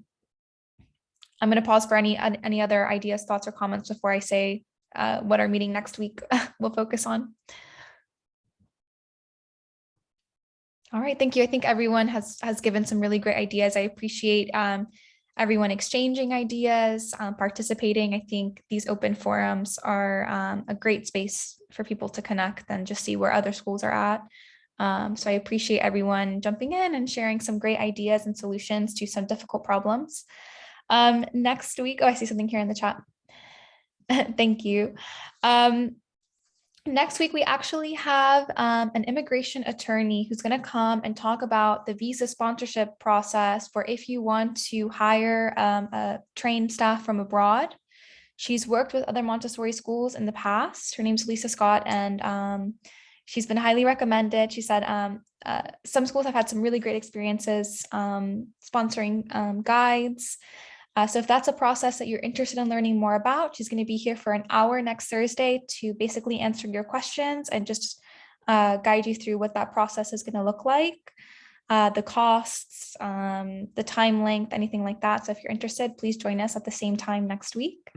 [SPEAKER 1] going to pause for any other ideas, thoughts, or comments before I say what our meeting next week will focus on. All right, thank you. I think everyone has given some really great ideas. I appreciate everyone exchanging ideas, participating. I think these open forums are a great space for people to connect and just see where other schools are at. So I appreciate everyone jumping in and sharing some great ideas and solutions to some difficult problems. Next week, oh, I see something here in the chat. Thank you. Next week, we actually have an immigration attorney who's going to come and talk about the visa sponsorship process for if you want to hire a trained staff from abroad. She's worked with other Montessori schools in the past. Her name's Lisa Scott, and she's been highly recommended. She said some schools have had some really great experiences sponsoring guides. So if that's a process that you're interested in learning more about, she's going to be here for an hour next Thursday to basically answer your questions and just guide you through what that process is going to look like, the costs, the time length, anything like that. So if you're interested, please join us at the same time next week.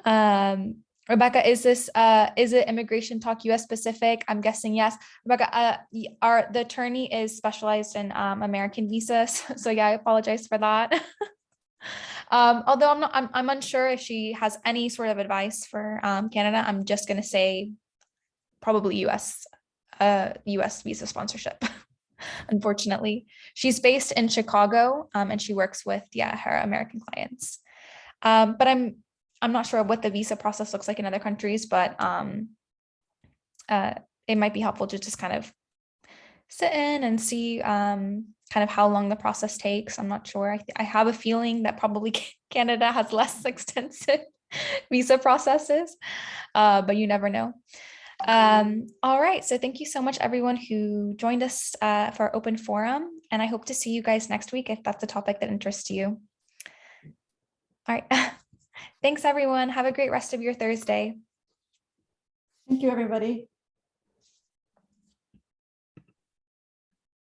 [SPEAKER 1] Rebecca, is it Immigration Talk US specific? I'm guessing yes. Rebecca, the attorney is specialized in American visas. So yeah, I apologize for that. Although I'm unsure if she has any sort of advice for Canada. I'm just gonna say probably US visa sponsorship. Unfortunately, she's based in Chicago, and she works with her American clients. But I'm not sure what the visa process looks like in other countries, but it might be helpful to just kind of sit in and see kind of how long the process takes. I'm not sure. I have a feeling that probably Canada has less extensive visa processes, but you never know. All right, so thank you so much everyone who joined us for our open forum, and I hope to see you guys next week if that's a topic that interests you. All right, thanks everyone. Have a great rest of your Thursday.
[SPEAKER 2] Thank you, everybody.